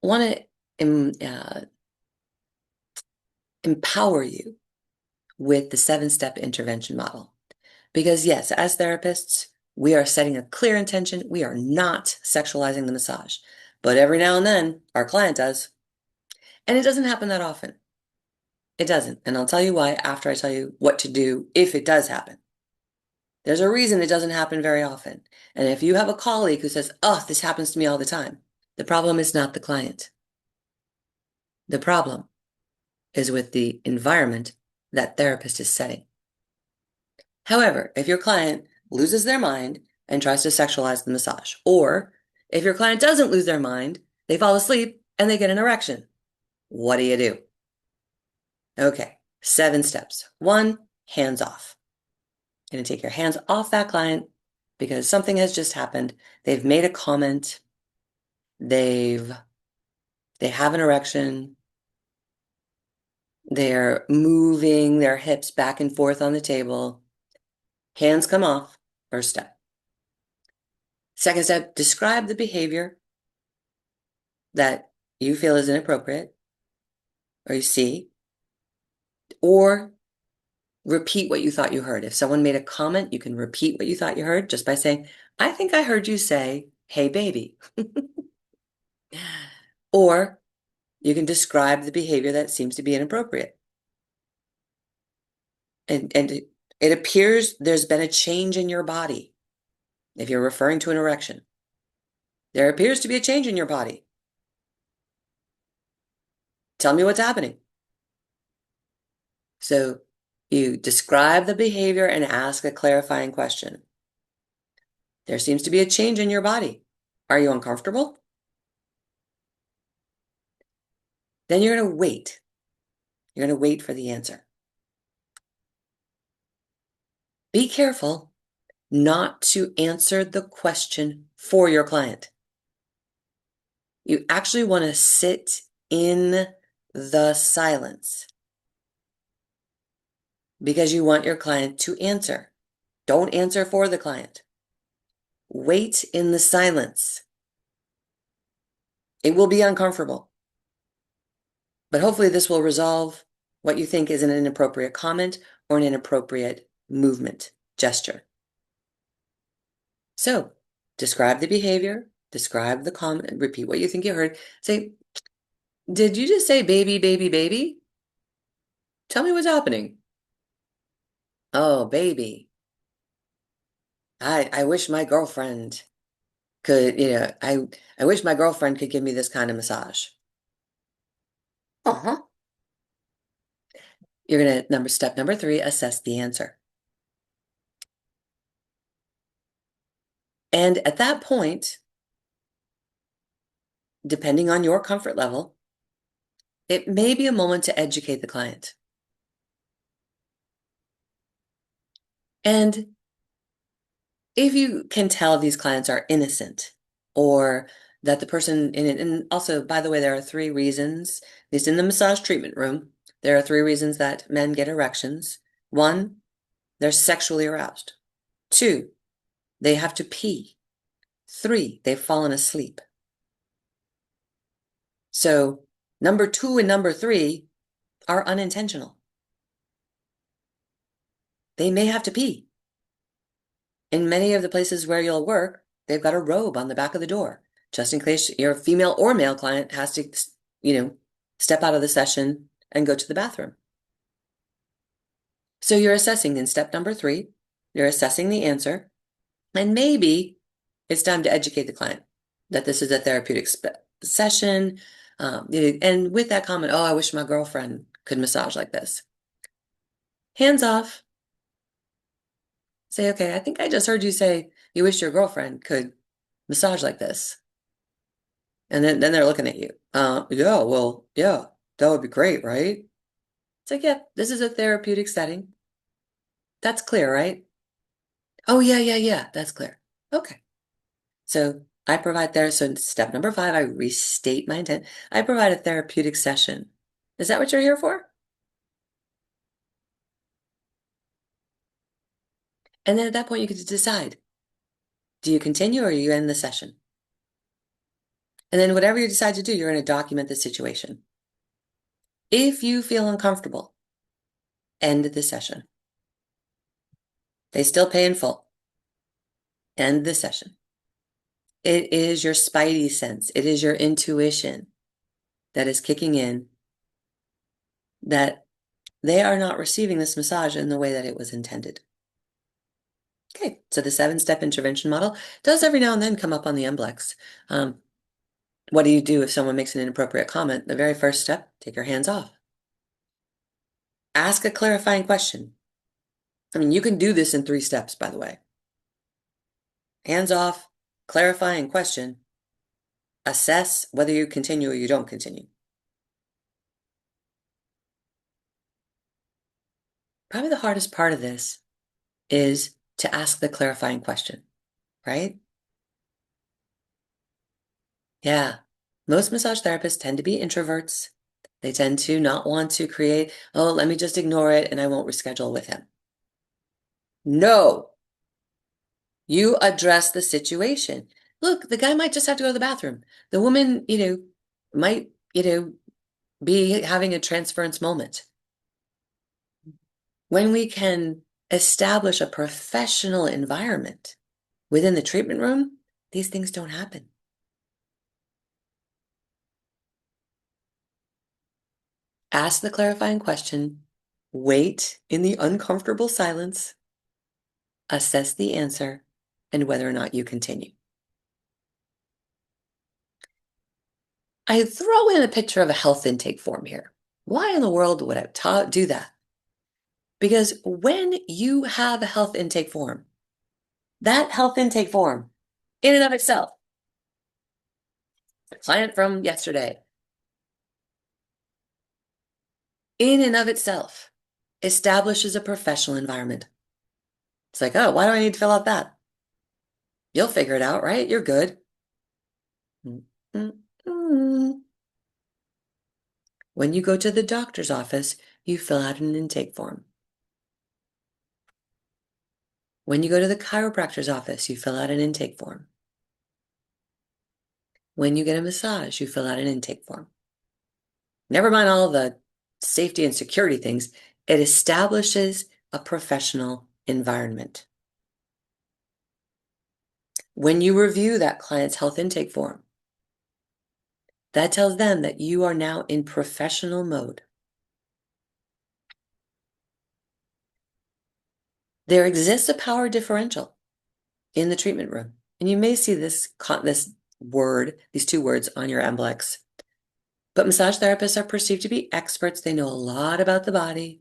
I want to empower you with the 7-step intervention model. Because yes, as therapists, we are setting a clear intention. We are not sexualizing the massage. But every now and then, our client does. And it doesn't happen that often. It doesn't. And I'll tell you why after I tell you what to do if it does happen. There's a reason it doesn't happen very often. And if you have a colleague who says, oh, this happens to me all the time, the problem is not the client. The problem is with the environment that therapist is setting. However, if your client loses their mind and tries to sexualize the massage, or if your client doesn't lose their mind, they fall asleep and they get an erection, what do you do? Okay, 7 steps. 1, hands off. You're going to take your hands off that client because something has just happened. They've made a comment. They have an erection. They're moving their hips back and forth on the table. Hands come off. First step. Second step, describe the behavior that you feel is inappropriate or you see, or repeat what you thought you heard. If someone made a comment, you can repeat what you thought you heard just by saying, I think I heard you say, hey, baby. Or you can describe the behavior that seems to be inappropriate. And it appears there's been a change in your body. If you're referring to an erection, there appears to be a change in your body. Tell me what's happening. So you describe the behavior and ask a clarifying question. There seems to be a change in your body. Are you uncomfortable? Then you're going to wait. You're going to wait for the answer. Be careful not to answer the question for your client. You actually want to sit in the silence because you want your client to answer. Don't answer for the client. Wait in the silence. It will be uncomfortable, but hopefully this will resolve what you think is an inappropriate comment or an inappropriate movement, gesture. So, describe the behavior, describe the comment, repeat what you think you heard. Say, did you just say baby, baby, baby? Tell me what's happening. Oh, baby. I wish my girlfriend could, I wish my girlfriend could give me this kind of massage. Uh-huh. You're gonna, step number 3, assess the answer. And at that point, depending on your comfort level, it may be a moment to educate the client. And if you can tell these clients are innocent or that the person in it, and also, by the way, there are 3 reasons, at least in the massage treatment room, there are 3 reasons that men get erections. 1, they're sexually aroused. 2, they have to pee. 3, they've fallen asleep. So number 2 and number 3 are unintentional. They may have to pee. In many of the places where you'll work, they've got a robe on the back of the door, just in case your female or male client has to, step out of the session and go to the bathroom. So you're assessing in step number 3, you're assessing the answer, and maybe it's time to educate the client that this is a therapeutic session. And with that comment, oh, I wish my girlfriend could massage like this. Hands off. Say, okay, I think I just heard you say you wish your girlfriend could massage like this. And then they're looking at you. Yeah, well, yeah, that would be great, right? It's like, yeah, this is a therapeutic setting. That's clear, right? Oh, yeah, that's clear. Okay. So I provide there. So step number 5, I restate my intent. I provide a therapeutic session. Is that what you're here for? And then at that point, you get to decide, do you continue or you end the session? And then whatever you decide to do, you're going to document the situation. If you feel uncomfortable, end the session. They still pay in full. End the session. It is your spidey sense. It is your intuition that is kicking in that they are not receiving this massage in the way that it was intended. Okay, so the 7-step intervention model does every now and then come up on the MBLEx. What do you do if someone makes an inappropriate comment? The very first step, take your hands off. Ask a clarifying question. I mean, you can do this in 3 steps, by the way. Hands off, clarifying question, assess whether you continue or you don't continue. Probably the hardest part of this is to ask the clarifying question, right? Yeah. Most massage therapists tend to be introverts. They tend to not want to create, oh, let me just ignore it and I won't reschedule with him. No, you address the situation. Look, the guy might just have to go to the bathroom. The woman, might, be having a transference moment. When we can establish a professional environment within the treatment room, these things don't happen. Ask the clarifying question, wait in the uncomfortable silence, assess the answer, and whether or not you continue. I throw in a picture of a health intake form here. Why in the world would I do that? Because when you have a health intake form, that health intake form, in and of itself, the client from yesterday, in and of itself, establishes a professional environment. It's like, oh, why do I need to fill out that? You'll figure it out, right? You're good. Mm-mm. When you go to the doctor's office, you fill out an intake form. When you go to the chiropractor's office, you fill out an intake form. When you get a massage, you fill out an intake form. Never mind all the safety and security things, it establishes a professional environment. When you review that client's health intake form, that tells them that you are now in professional mode. There exists a power differential in the treatment room. And you may see these 2 words on your MBLEx. But massage therapists are perceived to be experts. They know a lot about the body.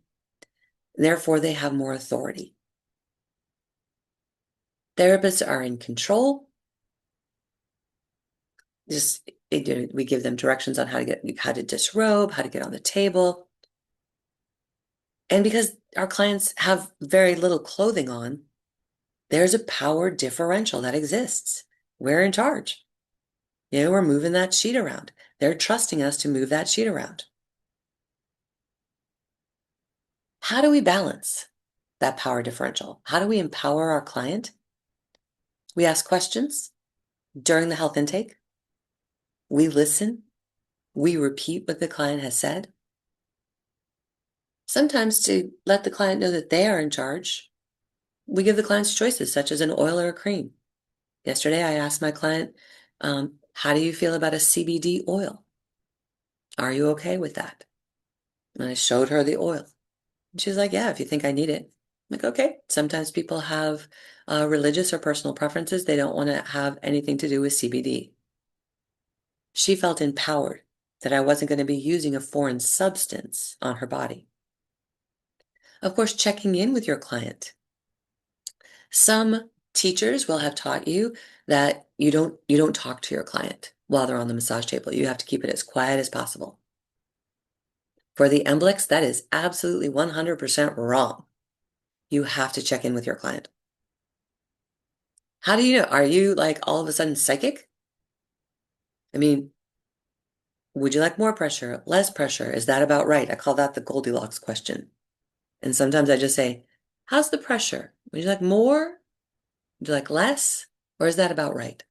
Therefore, they have more authority. Therapists are in control. We give them directions on how to disrobe, how to get on the table. And because our clients have very little clothing on, there's a power differential that exists. We're in charge. We're moving that sheet around. They're trusting us to move that sheet around. How do we balance that power differential? How do we empower our client? We ask questions during the health intake. We listen. We repeat what the client has said. Sometimes to let the client know that they are in charge, we give the clients choices such as an oil or a cream. Yesterday, I asked my client, how do you feel about a CBD oil? Are you okay with that? And I showed her the oil. And she was like, yeah, if you think I need it. I'm like, okay. Sometimes people have religious or personal preferences. They don't want to have anything to do with CBD. She felt empowered that I wasn't going to be using a foreign substance on her body. Of course, checking in with your client. Some teachers will have taught you that you don't talk to your client while they're on the massage table. You have to keep it as quiet as possible. For the MBLEx, that is absolutely 100% wrong. You have to check in with your client. How do you know? Are you like all of a sudden psychic? I mean, would you like more pressure, less pressure? Is that about right? I call that the Goldilocks question. And sometimes I just say, how's the pressure? Would you like more? Would you like less? Or is that about right?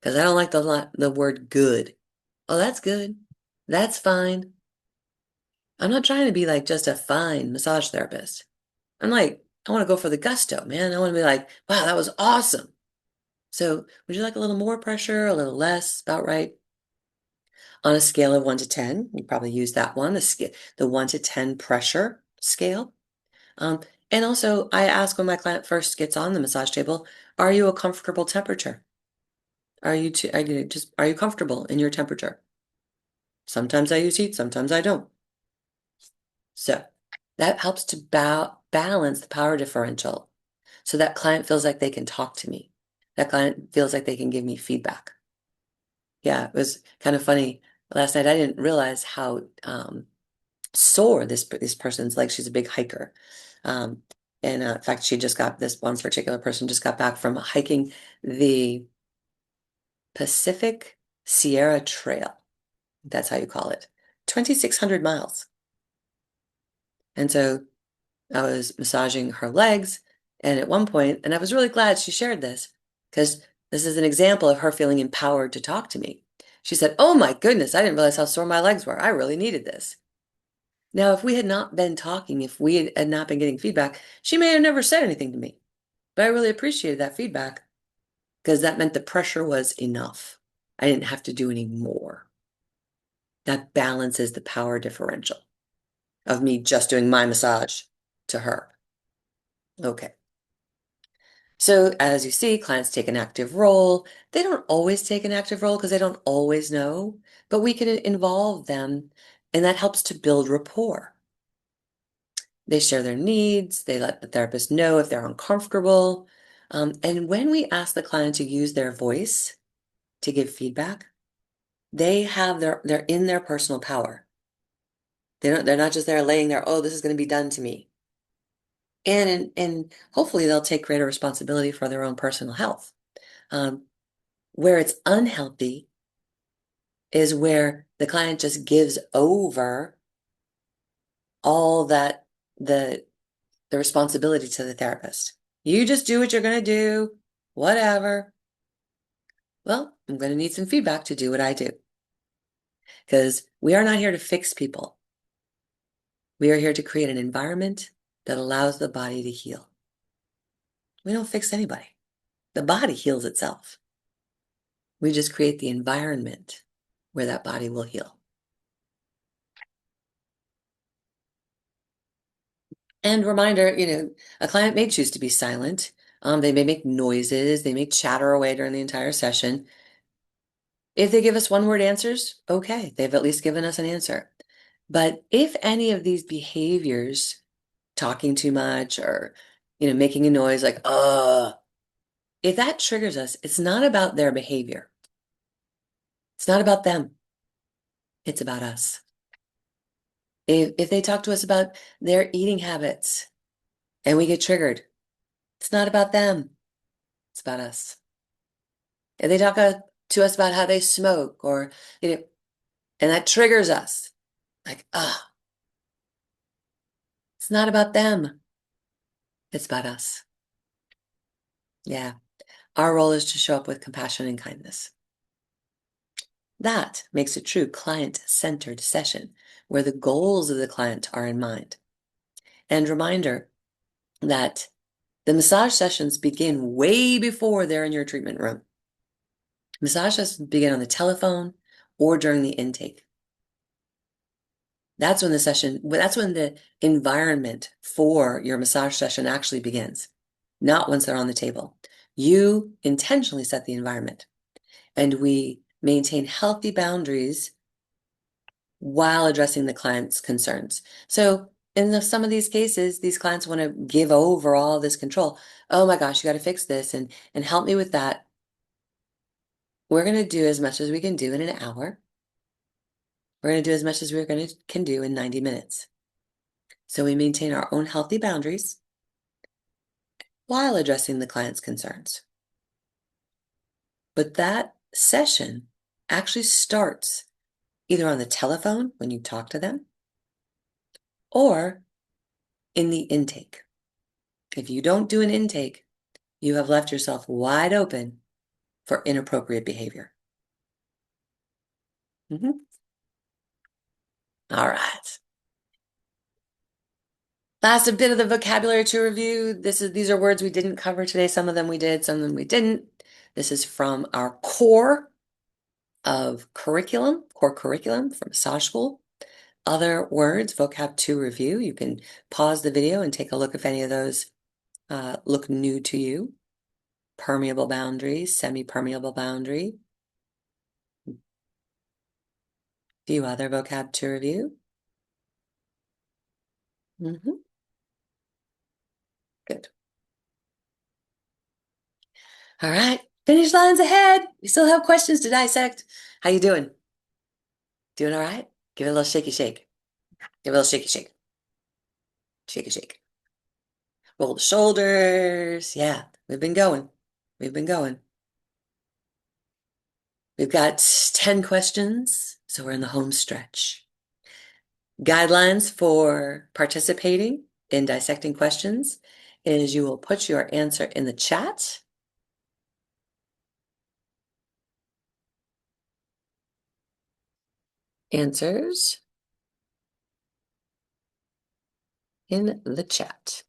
Because I don't like the word good. Oh, that's good. That's fine. I'm not trying to be like just a fine massage therapist. I'm like, I want to go for the gusto, man. I want to be like, wow, that was awesome. So would you like a little more pressure, a little less, about right? On a scale of 1 to 10, you probably use that one, the 1 to 10 pressure scale. And also, I ask when my client first gets on the massage table, are you a comfortable temperature? Are you comfortable in your temperature? Sometimes I use heat, sometimes I don't. So that helps to balance the power differential so that client feels like they can talk to me. That client feels like they can give me feedback. Yeah, it was kind of funny. Last night I didn't realize how sore this person's like. She's a big hiker. Um, and in fact, this one particular person just got back from hiking the Pacific Sierra Trail. That's how you call it. 2,600 miles. And so I was massaging her legs, and at one point, and I was really glad she shared this because this is an example of her feeling empowered to talk to me. She said, "Oh my goodness, I didn't realize how sore my legs were. I really needed this." Now, if we had not been talking, if we had not been getting feedback, she may have never said anything to me. But I really appreciated that feedback because that meant the pressure was enough. I didn't have to do any more. That balances the power differential of me just doing my massage to her. Okay. So as you see, clients take an active role. They don't always take an active role because they don't always know, but we can involve them, and that helps to build rapport. They share their needs. They let the therapist know if they're uncomfortable. And when we ask the client to use their voice to give feedback, they're in their personal power. They're not just there laying there, oh, this is going to be done to me. And hopefully they'll take greater responsibility for their own personal health. Where it's unhealthy is where the client just gives over all that the responsibility to the therapist. You just do what you're going to do, whatever. Well, I'm going to need some feedback to do what I do. Because we are not here to fix people. We are here to create an environment that allows the body to heal. We don't fix anybody. The body heals itself. We just create the environment where that body will heal. And reminder, a client may choose to be silent. They may make noises. They may chatter away during the entire session. If they give us one-word answers, okay, they've at least given us an answer. But if any of these behaviors, talking too much or, making a noise like, if that triggers us, it's not about their behavior. It's not about them. It's about us. If they talk to us about their eating habits and we get triggered, it's not about them. It's about us. If they talk to us about how they smoke or, and that triggers us, like, it's not about them. It's about us. Yeah. Our role is to show up with compassion and kindness. That makes a true client-centered session where the goals of the client are in mind. And reminder that the massage sessions begin way before they're in your treatment room. Massage sessions begin on the telephone or during the intake. That's when the environment for your massage session actually begins, not once they're on the table. You intentionally set the environment, and we maintain healthy boundaries while addressing the client's concerns. So in some of these cases, these clients want to give over all this control. Oh my gosh, you got to fix this and help me with that. We're going to do as much as we can do in an hour. We're going to do as much as can do in 90 minutes. So we maintain our own healthy boundaries while addressing the client's concerns. But that session actually starts either on the telephone when you talk to them or in the intake. If you don't do an intake, you have left yourself wide open for inappropriate behavior. All right. Last a bit of the vocabulary to review. These are words we didn't cover today. Some of them we did, some of them we didn't. This is from our core curriculum from massage school. Other words, vocab to review. You can pause the video and take a look if any of those look new to you. Permeable boundary, semi-permeable boundary. A few other vocab to review. Mm-hmm. Good. All right. Finish lines ahead. We still have questions to dissect. How you doing? Doing all right? Give it a little shaky shake. Give it a little shaky shake. Shake a shake. Roll the shoulders. Yeah, we've been going. We've been going. We've got 10 questions, so we're in the home stretch. Guidelines for participating in dissecting questions is you will put your answer in the chat. Answers in the chat.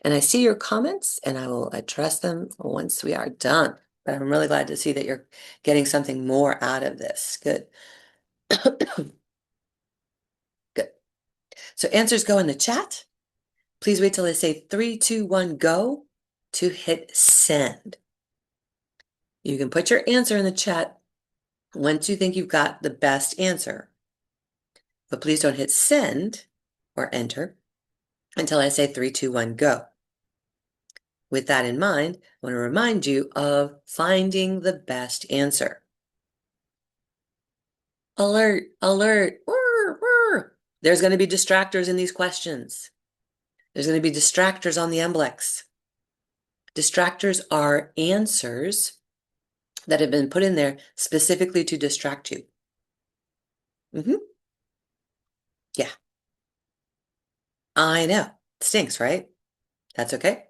And I see your comments and I will address them once we are done. But I'm really glad to see that you're getting something more out of this. Good. Good. So answers go in the chat. Please wait till I say 3, 2, 1, go to hit send. You can put your answer in the chat once you think you've got the best answer. But please don't hit send or enter until I say 3, 2, 1, go. With that in mind, I want to remind you of finding the best answer. Alert, alert, whir, whir. There's going to be distractors in these questions. There's going to be distractors on the MBLEx. Distractors are answers that have been put in there specifically to distract you. Yeah. I know. It stinks, right? That's okay.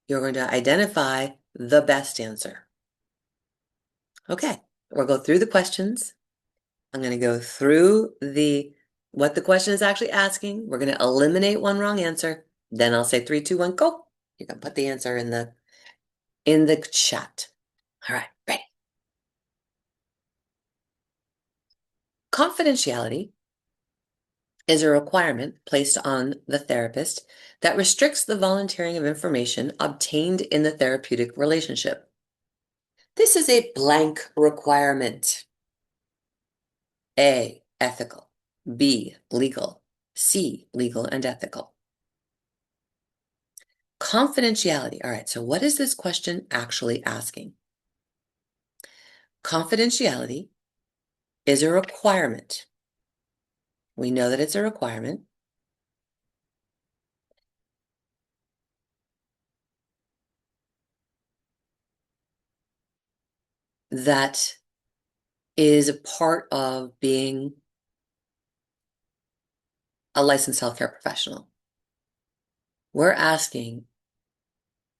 You're going to identify the best answer. Okay. We'll go through the questions. I'm going to go through what the question is actually asking. We're going to eliminate one wrong answer. Then I'll say 3, 2, 1, go. You can put the answer in the chat. All right, ready. Confidentiality is a requirement placed on the therapist that restricts the volunteering of information obtained in the therapeutic relationship. This is a blank requirement. A, ethical. B, legal. C, legal and ethical. Confidentiality. All right, so what is this question actually asking? Confidentiality is a requirement. We know that it's a requirement. That is a part of being a licensed healthcare professional. We're asking,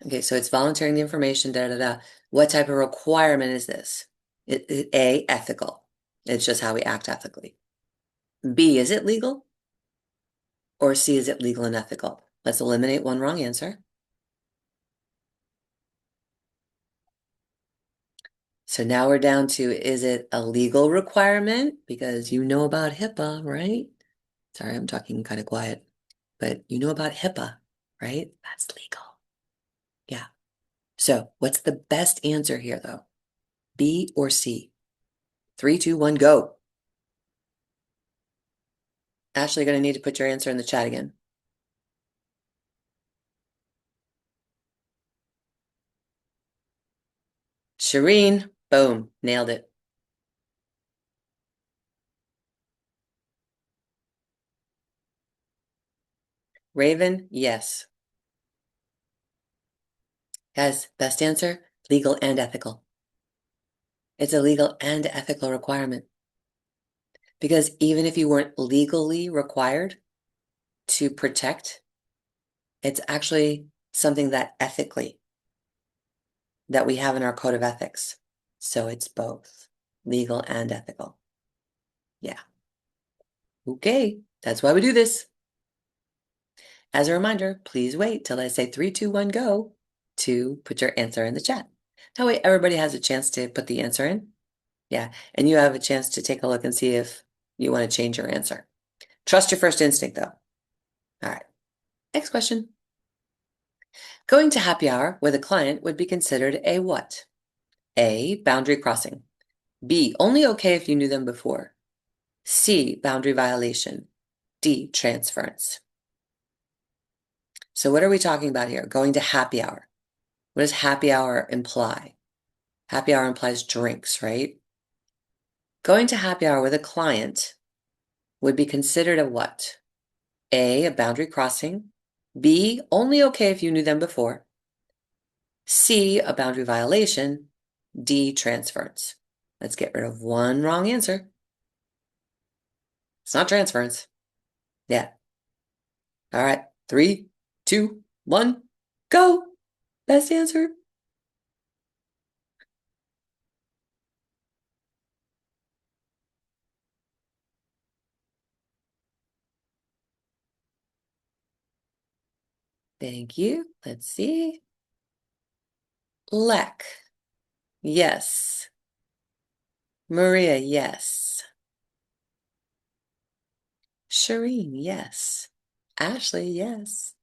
okay, so it's volunteering the information, da da da. What type of requirement is this? A, ethical. It's just how we act ethically. B, is it legal? Or C, is it legal and ethical? Let's eliminate one wrong answer. So now we're down to, is it a legal requirement? Because you know about HIPAA, right? Sorry, I'm talking kind of quiet, but you know about HIPAA, right? That's legal. Yeah. So what's the best answer here though? B or C? 3, 2, 1, go. Ashley, you're going to need to put your answer in the chat again. Shireen, boom, nailed it. Raven, yes. Guys, best answer, legal and ethical. It's a legal and ethical requirement. Because even if you weren't legally required to protect, it's actually something that ethically, that we have in our code of ethics. So it's both legal and ethical. Yeah. Okay, that's why we do this. As a reminder, please wait till I say 3, 2, 1, go to put your answer in the chat. That way everybody has a chance to put the answer in. Yeah, and you have a chance to take a look and see if you want to change your answer. Trust your first instinct though. All right, next question. Going to happy hour with a client would be considered a what? A, boundary crossing. B, only okay if you knew them before. C, boundary violation. D, transference. So what are we talking about here? Going to happy hour. What does happy hour imply? Happy hour implies drinks, right? Going to happy hour with a client would be considered a what? A boundary crossing. B, only okay if you knew them before. C, a boundary violation. D, transference. Let's get rid of one wrong answer. It's not transference. Yeah. All right. 3, 2, 1, go. Best answer. Thank you. Let's see. Lek. Yes. Maria, yes. Shireen, yes. Ashley, yes.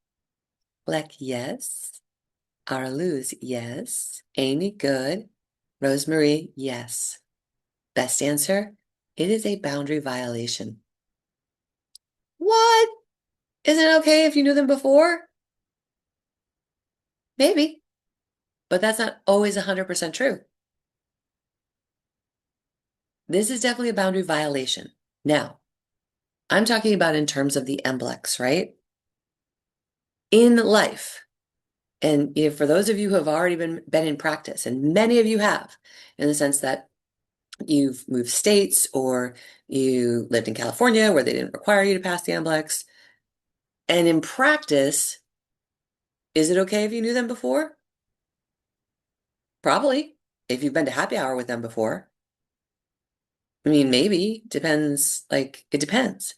Lek, yes. Arluz, yes. Amy, good. Rosemary, yes. Best answer, it is a boundary violation. What? Isn't it okay if you knew them before? Maybe, but that's not always 100% true. This is definitely a boundary violation. Now, I'm talking about in terms of the MBLEx, right? In life, and if for those of you who have already been in practice, and many of you have, in the sense that you've moved states or you lived in California where they didn't require you to pass the MBLEx, and in practice, is it okay if you knew them before? Probably, if you've been to happy hour with them before. I mean, maybe, depends, like, it depends.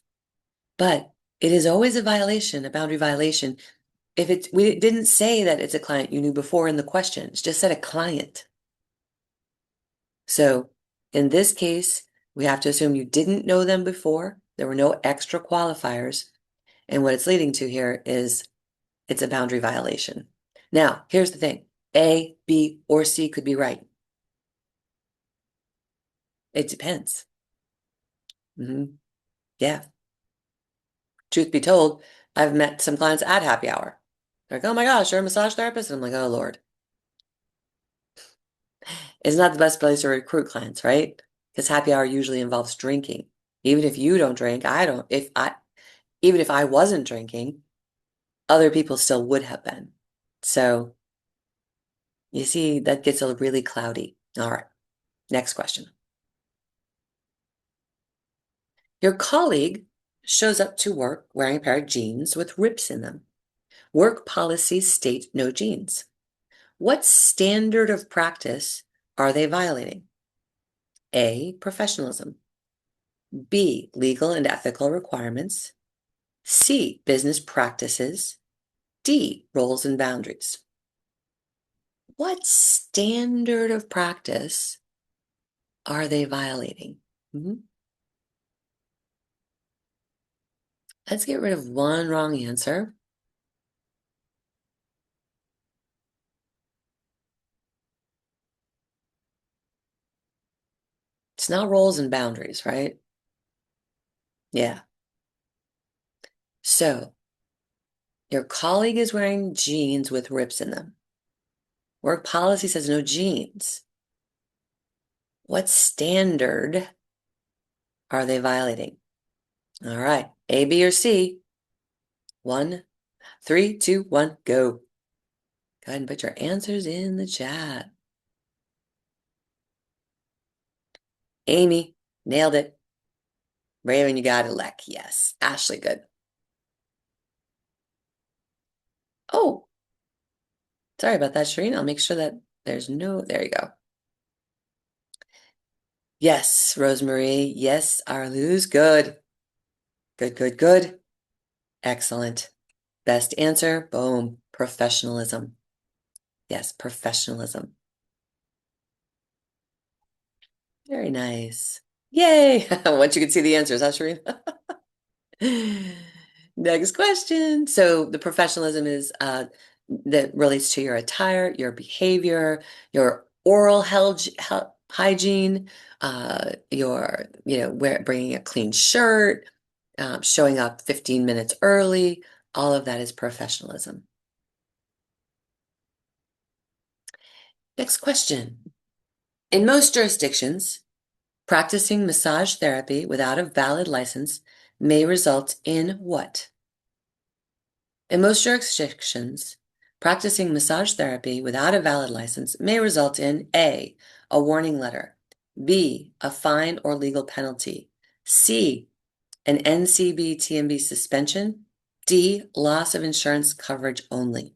But it is always a violation, a boundary violation. If we didn't say that it's a client you knew before in the question, it's just said a client. So in this case, we have to assume you didn't know them before. There were no extra qualifiers. And what it's leading to here is it's a boundary violation. Now, here's the thing. A, B, or C could be right. It depends. Yeah. Truth be told, I've met some clients at happy hour. They're like, oh my gosh, you're a massage therapist? And I'm like, oh Lord. It's not the best place to recruit clients, right? Because happy hour usually involves drinking. Even if you don't drink, I don't. Even if I wasn't drinking, other people still would have been. So you see, that gets a really cloudy. All right, next question. Your colleague shows up to work wearing a pair of jeans with rips in them. Work policies state no jeans. What standard of practice are they violating? A, professionalism. B, legal and ethical requirements. C, business practices. D, roles and boundaries. What standard of practice are they violating? Let's get rid of one wrong answer. It's not roles and boundaries, right? Yeah. So your colleague is wearing jeans with rips in them. Work policy says no jeans. What standard are they violating? All right, A, B, or C. 1, 3, 2, 1, go. Go ahead and put your answers in the chat. Amy, nailed it. Raven, you got it. Lek, yes. Ashley, good. Oh, sorry about that, Shireen. I'll make sure that there's no, there you go. Yes, Rosemary. Yes, Arluz. Good. Good, good, good. Excellent. Best answer. Boom. Professionalism. Yes, professionalism. Very nice. Yay. Once you can see the answers, huh, Shireen? Next question. So the professionalism is that relates to your attire, your behavior, your oral hygiene, your bringing a clean shirt, showing up 15 minutes early, All of that is professionalism. Next question. In most jurisdictions, practicing massage therapy without a valid license may result in what? In most jurisdictions, practicing massage therapy without a valid license may result in A, a warning letter, B, a fine or legal penalty, C, an NCBTMB suspension, D, loss of insurance coverage only.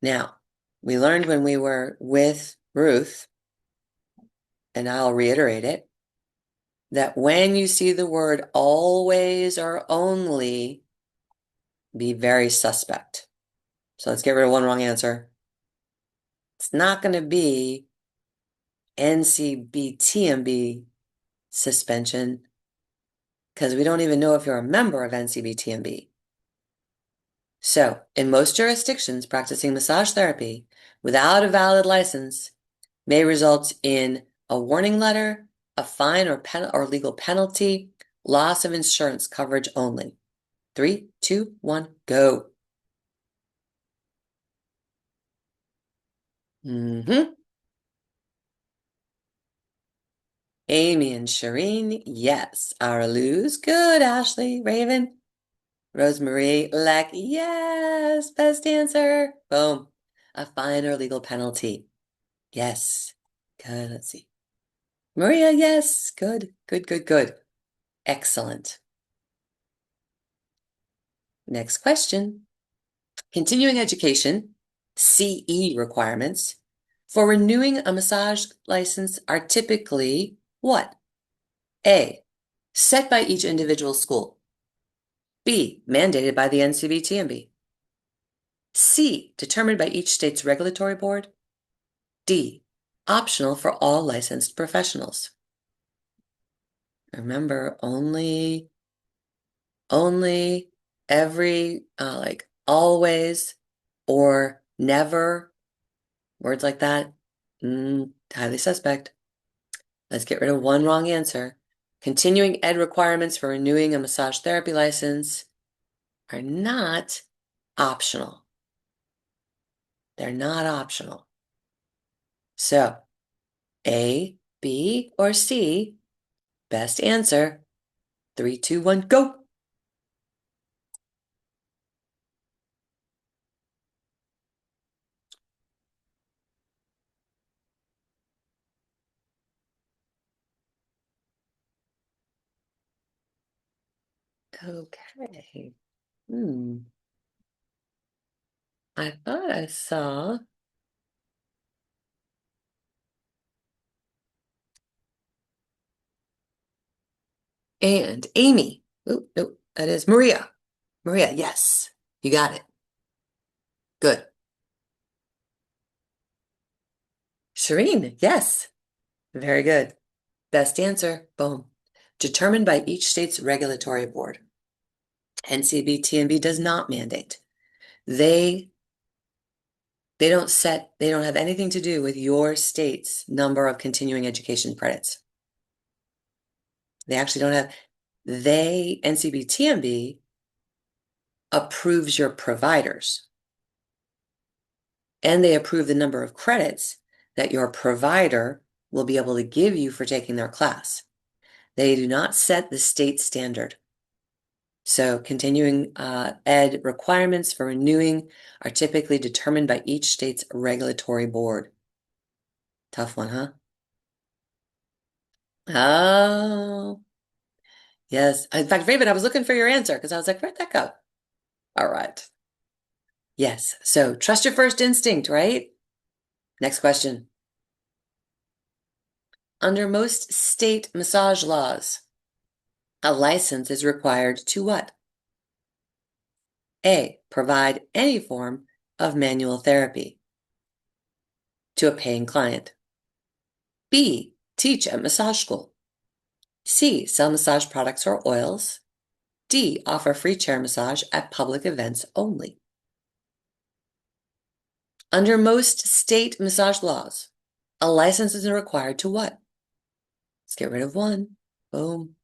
Now, we learned when we were with Ruth, and I'll reiterate it, that when you see the word always or only, be very suspect. So let's get rid of one wrong answer. It's not going to be NCBTMB suspension because we don't even know if you're a member of NCBTMB. So, in most jurisdictions, practicing massage therapy without a valid license may result in a warning letter, a fine or legal penalty, loss of insurance coverage only. 3, 2, 1, go. Amy and Shireen, yes. Araluz, good. Ashley, Raven, Rosemary, Leck, yes. Best answer. Boom. A fine or legal penalty. Yes. Good. Let's see. Maria, yes. Good, good, good, good. Excellent. Next question. Continuing education, CE requirements for renewing a massage license are typically what? A, set by each individual school. B, mandated by the NCBTMB. C, determined by each state's regulatory board. D, optional for all licensed professionals. Remember, only, every, like always or never, words like that, highly suspect. Let's get rid of one wrong answer. Continuing ed requirements for renewing a massage therapy license are not optional. They're not optional. So, A, B, or C, best answer. 3, 2, 1, go. Okay. I thought I saw. And Amy. Oh, no, that is Maria. Maria, yes. You got it. Good. Shireen, yes. Very good. Best answer. Boom. Determined by each state's regulatory board. NCBTMB does not mandate. They don't have anything to do with your state's number of continuing education credits. They actually don't have, NCBTMB approves your providers. And they approve the number of credits that your provider will be able to give you for taking their class. They do not set the state standard. So continuing ed requirements for renewing are typically determined by each state's regulatory board. Tough one, huh? Oh, yes. In fact, Raven, I was looking for your answer because I was like, where'd that go? All right. Yes. So trust your first instinct, right? Next question. Under most state massage laws, a license is required to what? A, provide any form of manual therapy to a paying client. B, teach at massage school. C, sell massage products or oils. D, offer free chair massage at public events only. Under most state massage laws, a license is required to what? Let's get rid of one. Boom.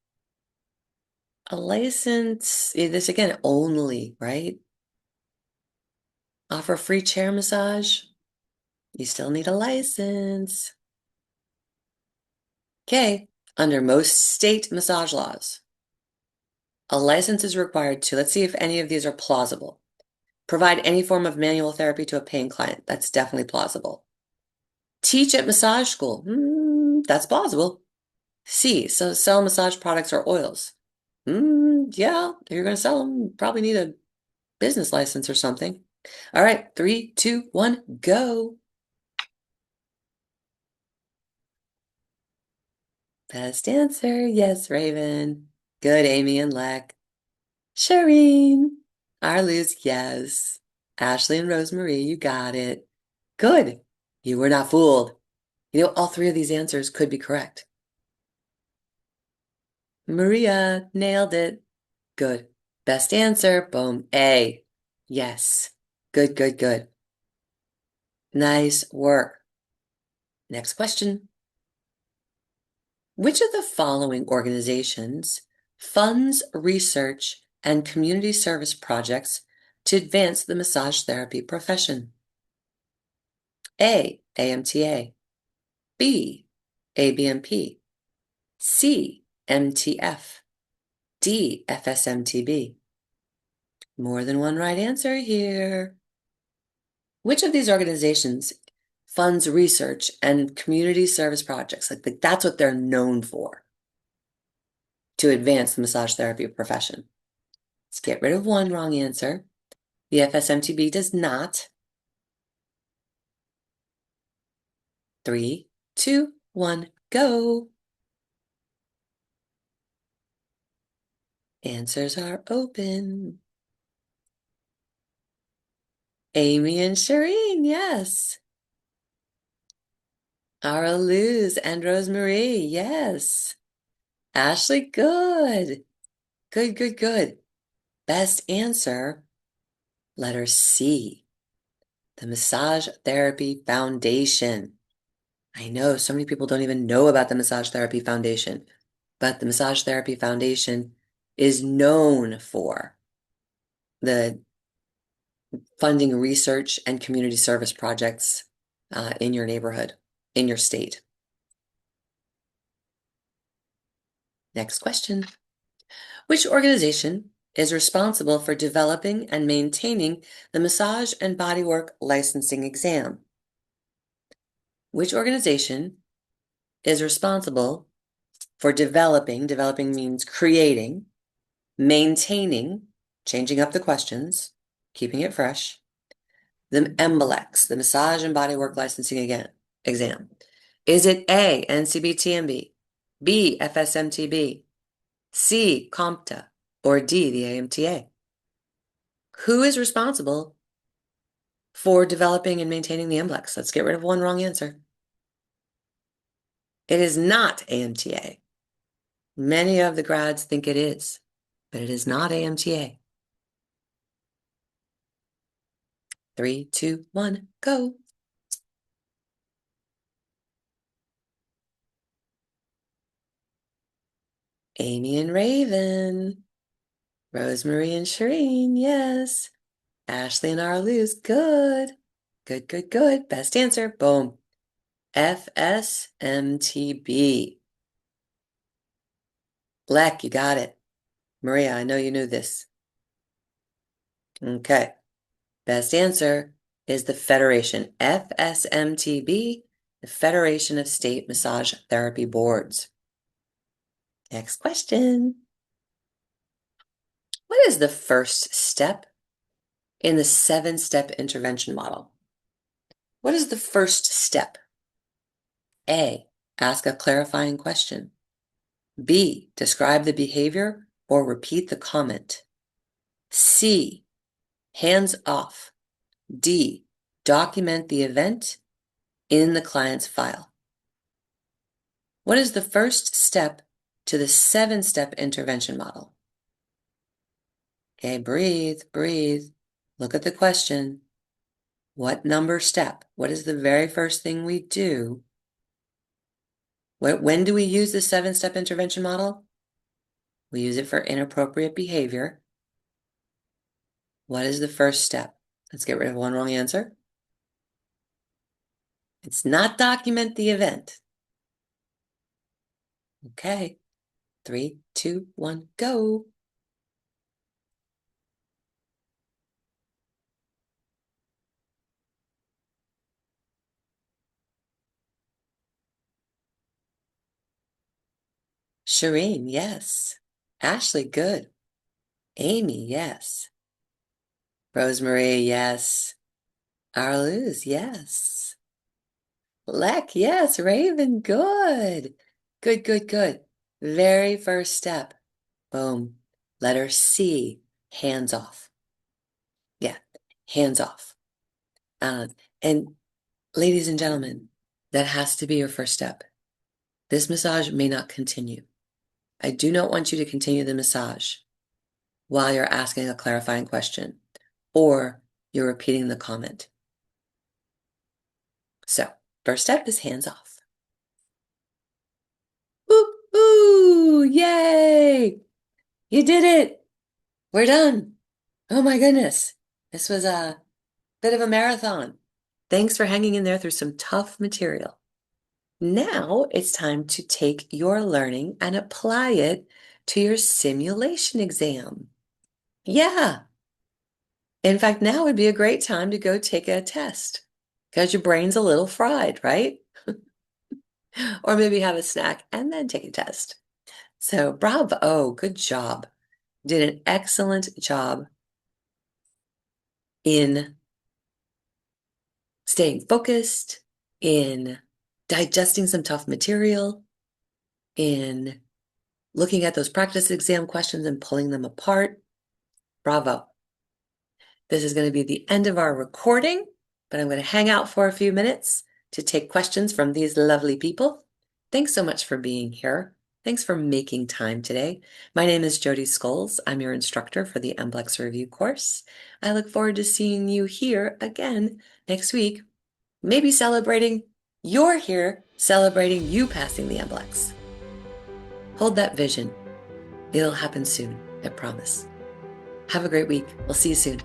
A license, this again, only, right? Offer free chair massage. You still need a license. Okay, under most state massage laws, a license is required to, let's see if any of these are plausible. Provide any form of manual therapy to a paying client. That's definitely plausible. Teach at massage school. That's plausible. C, so sell massage products or oils. Yeah, if you're going to sell them, you probably need a business license or something. All right, 3, 2, 1, go. Best answer, yes, Raven. Good, Amy and Leck. Shireen. Arluz, yes. Ashley and Rosemarie, you got it. Good. You were not fooled. You know, all three of these answers could be correct. Maria, nailed it. Good. Best answer, boom, A. Yes. Good, good, good. Nice work. Next question. Which of the following organizations funds research and community service projects to advance the massage therapy profession? A, AMTA, B, ABMP, C, MTF, D, FSMTB. More than one right answer here. Which of these organizations funds research and community service projects? Like that's what they're known for to advance the massage therapy profession. Let's get rid of one wrong answer. The FSMTB does not. 3, 2, 1, go. Answers are open. Amy and Shireen, yes. Ara Luz and Rosemarie, yes. Ashley, good. Good, good, good. Best answer, letter C, the Massage Therapy Foundation. I know so many people don't even know about the Massage Therapy Foundation, but the Massage Therapy Foundation is known for the funding research and community service projects in your neighborhood, in your state. Next question. Which organization is responsible for developing and maintaining the massage and bodywork licensing exam? Which organization is responsible for developing means creating, maintaining, changing up the questions, keeping it fresh, the MBLEx, the Massage and Bodywork Licensing exam? Is it A, NCBTMB, B, FSMTB, C, CompTA, or D, the AMTA? Who is responsible for developing and maintaining the MBLEx? Let's get rid of one wrong answer. It is not AMTA. Many of the grads think it is, but it is not AMTA. 3, 2, 1, go. Amy and Raven. Rosemarie and Shireen, yes. Ashley and Arluz, good. Good, good, good. Best answer, boom. FSMTB. Leck, you got it. Maria, I know you knew this. Okay. Best answer is the Federation. FSMTB, the Federation of State Massage Therapy Boards. Next question. What is the first step in the 7-step intervention model? What is the first step? A, ask a clarifying question. B, describe the behavior or repeat the comment. C, hands off. D, document the event in the client's file. What is the first step to the 7-step intervention model? Okay, breathe, breathe. Look at the question. What number step? What is the very first thing we do? When do we use the 7-step intervention model? We use it for inappropriate behavior. What is the first step? Let's get rid of one wrong answer. It's not document the event. Okay. 3, 2, 1, go. Shireen, yes. Ashley, good. Amy, yes. Rosemarie, yes. Arluz, yes. Lek, yes. Raven, good. Good, good, good. Very first step. Boom. Letter C, hands off. Yeah, hands off. And ladies and gentlemen, that has to be your first step. This massage may not continue. I do not want you to continue the massage while you're asking a clarifying question or you're repeating the comment. So, first step is hands off. Ooh, ooh, yay! You did it! We're done. Oh my goodness. This was a bit of a marathon. Thanks for hanging in there through some tough material. Now it's time to take your learning and apply it to your simulation exam. Yeah. In fact, now would be a great time to go take a test because your brain's a little fried, right? Or maybe have a snack and then take a test. So bravo, good job. Did an excellent job in staying focused, in digesting some tough material, in looking at those practice exam questions and pulling them apart. Bravo. This is going to be the end of our recording, but I'm going to hang out for a few minutes to take questions from these lovely people. Thanks so much for being here. Thanks for making time today. My name is Jodi Scholes. I'm your instructor for the MBLEx review course. I look forward to seeing you here again next week, maybe celebrating you're here, celebrating you passing the MBLEx. Hold that vision. It'll happen soon, I promise. Have a great week. We'll see you soon.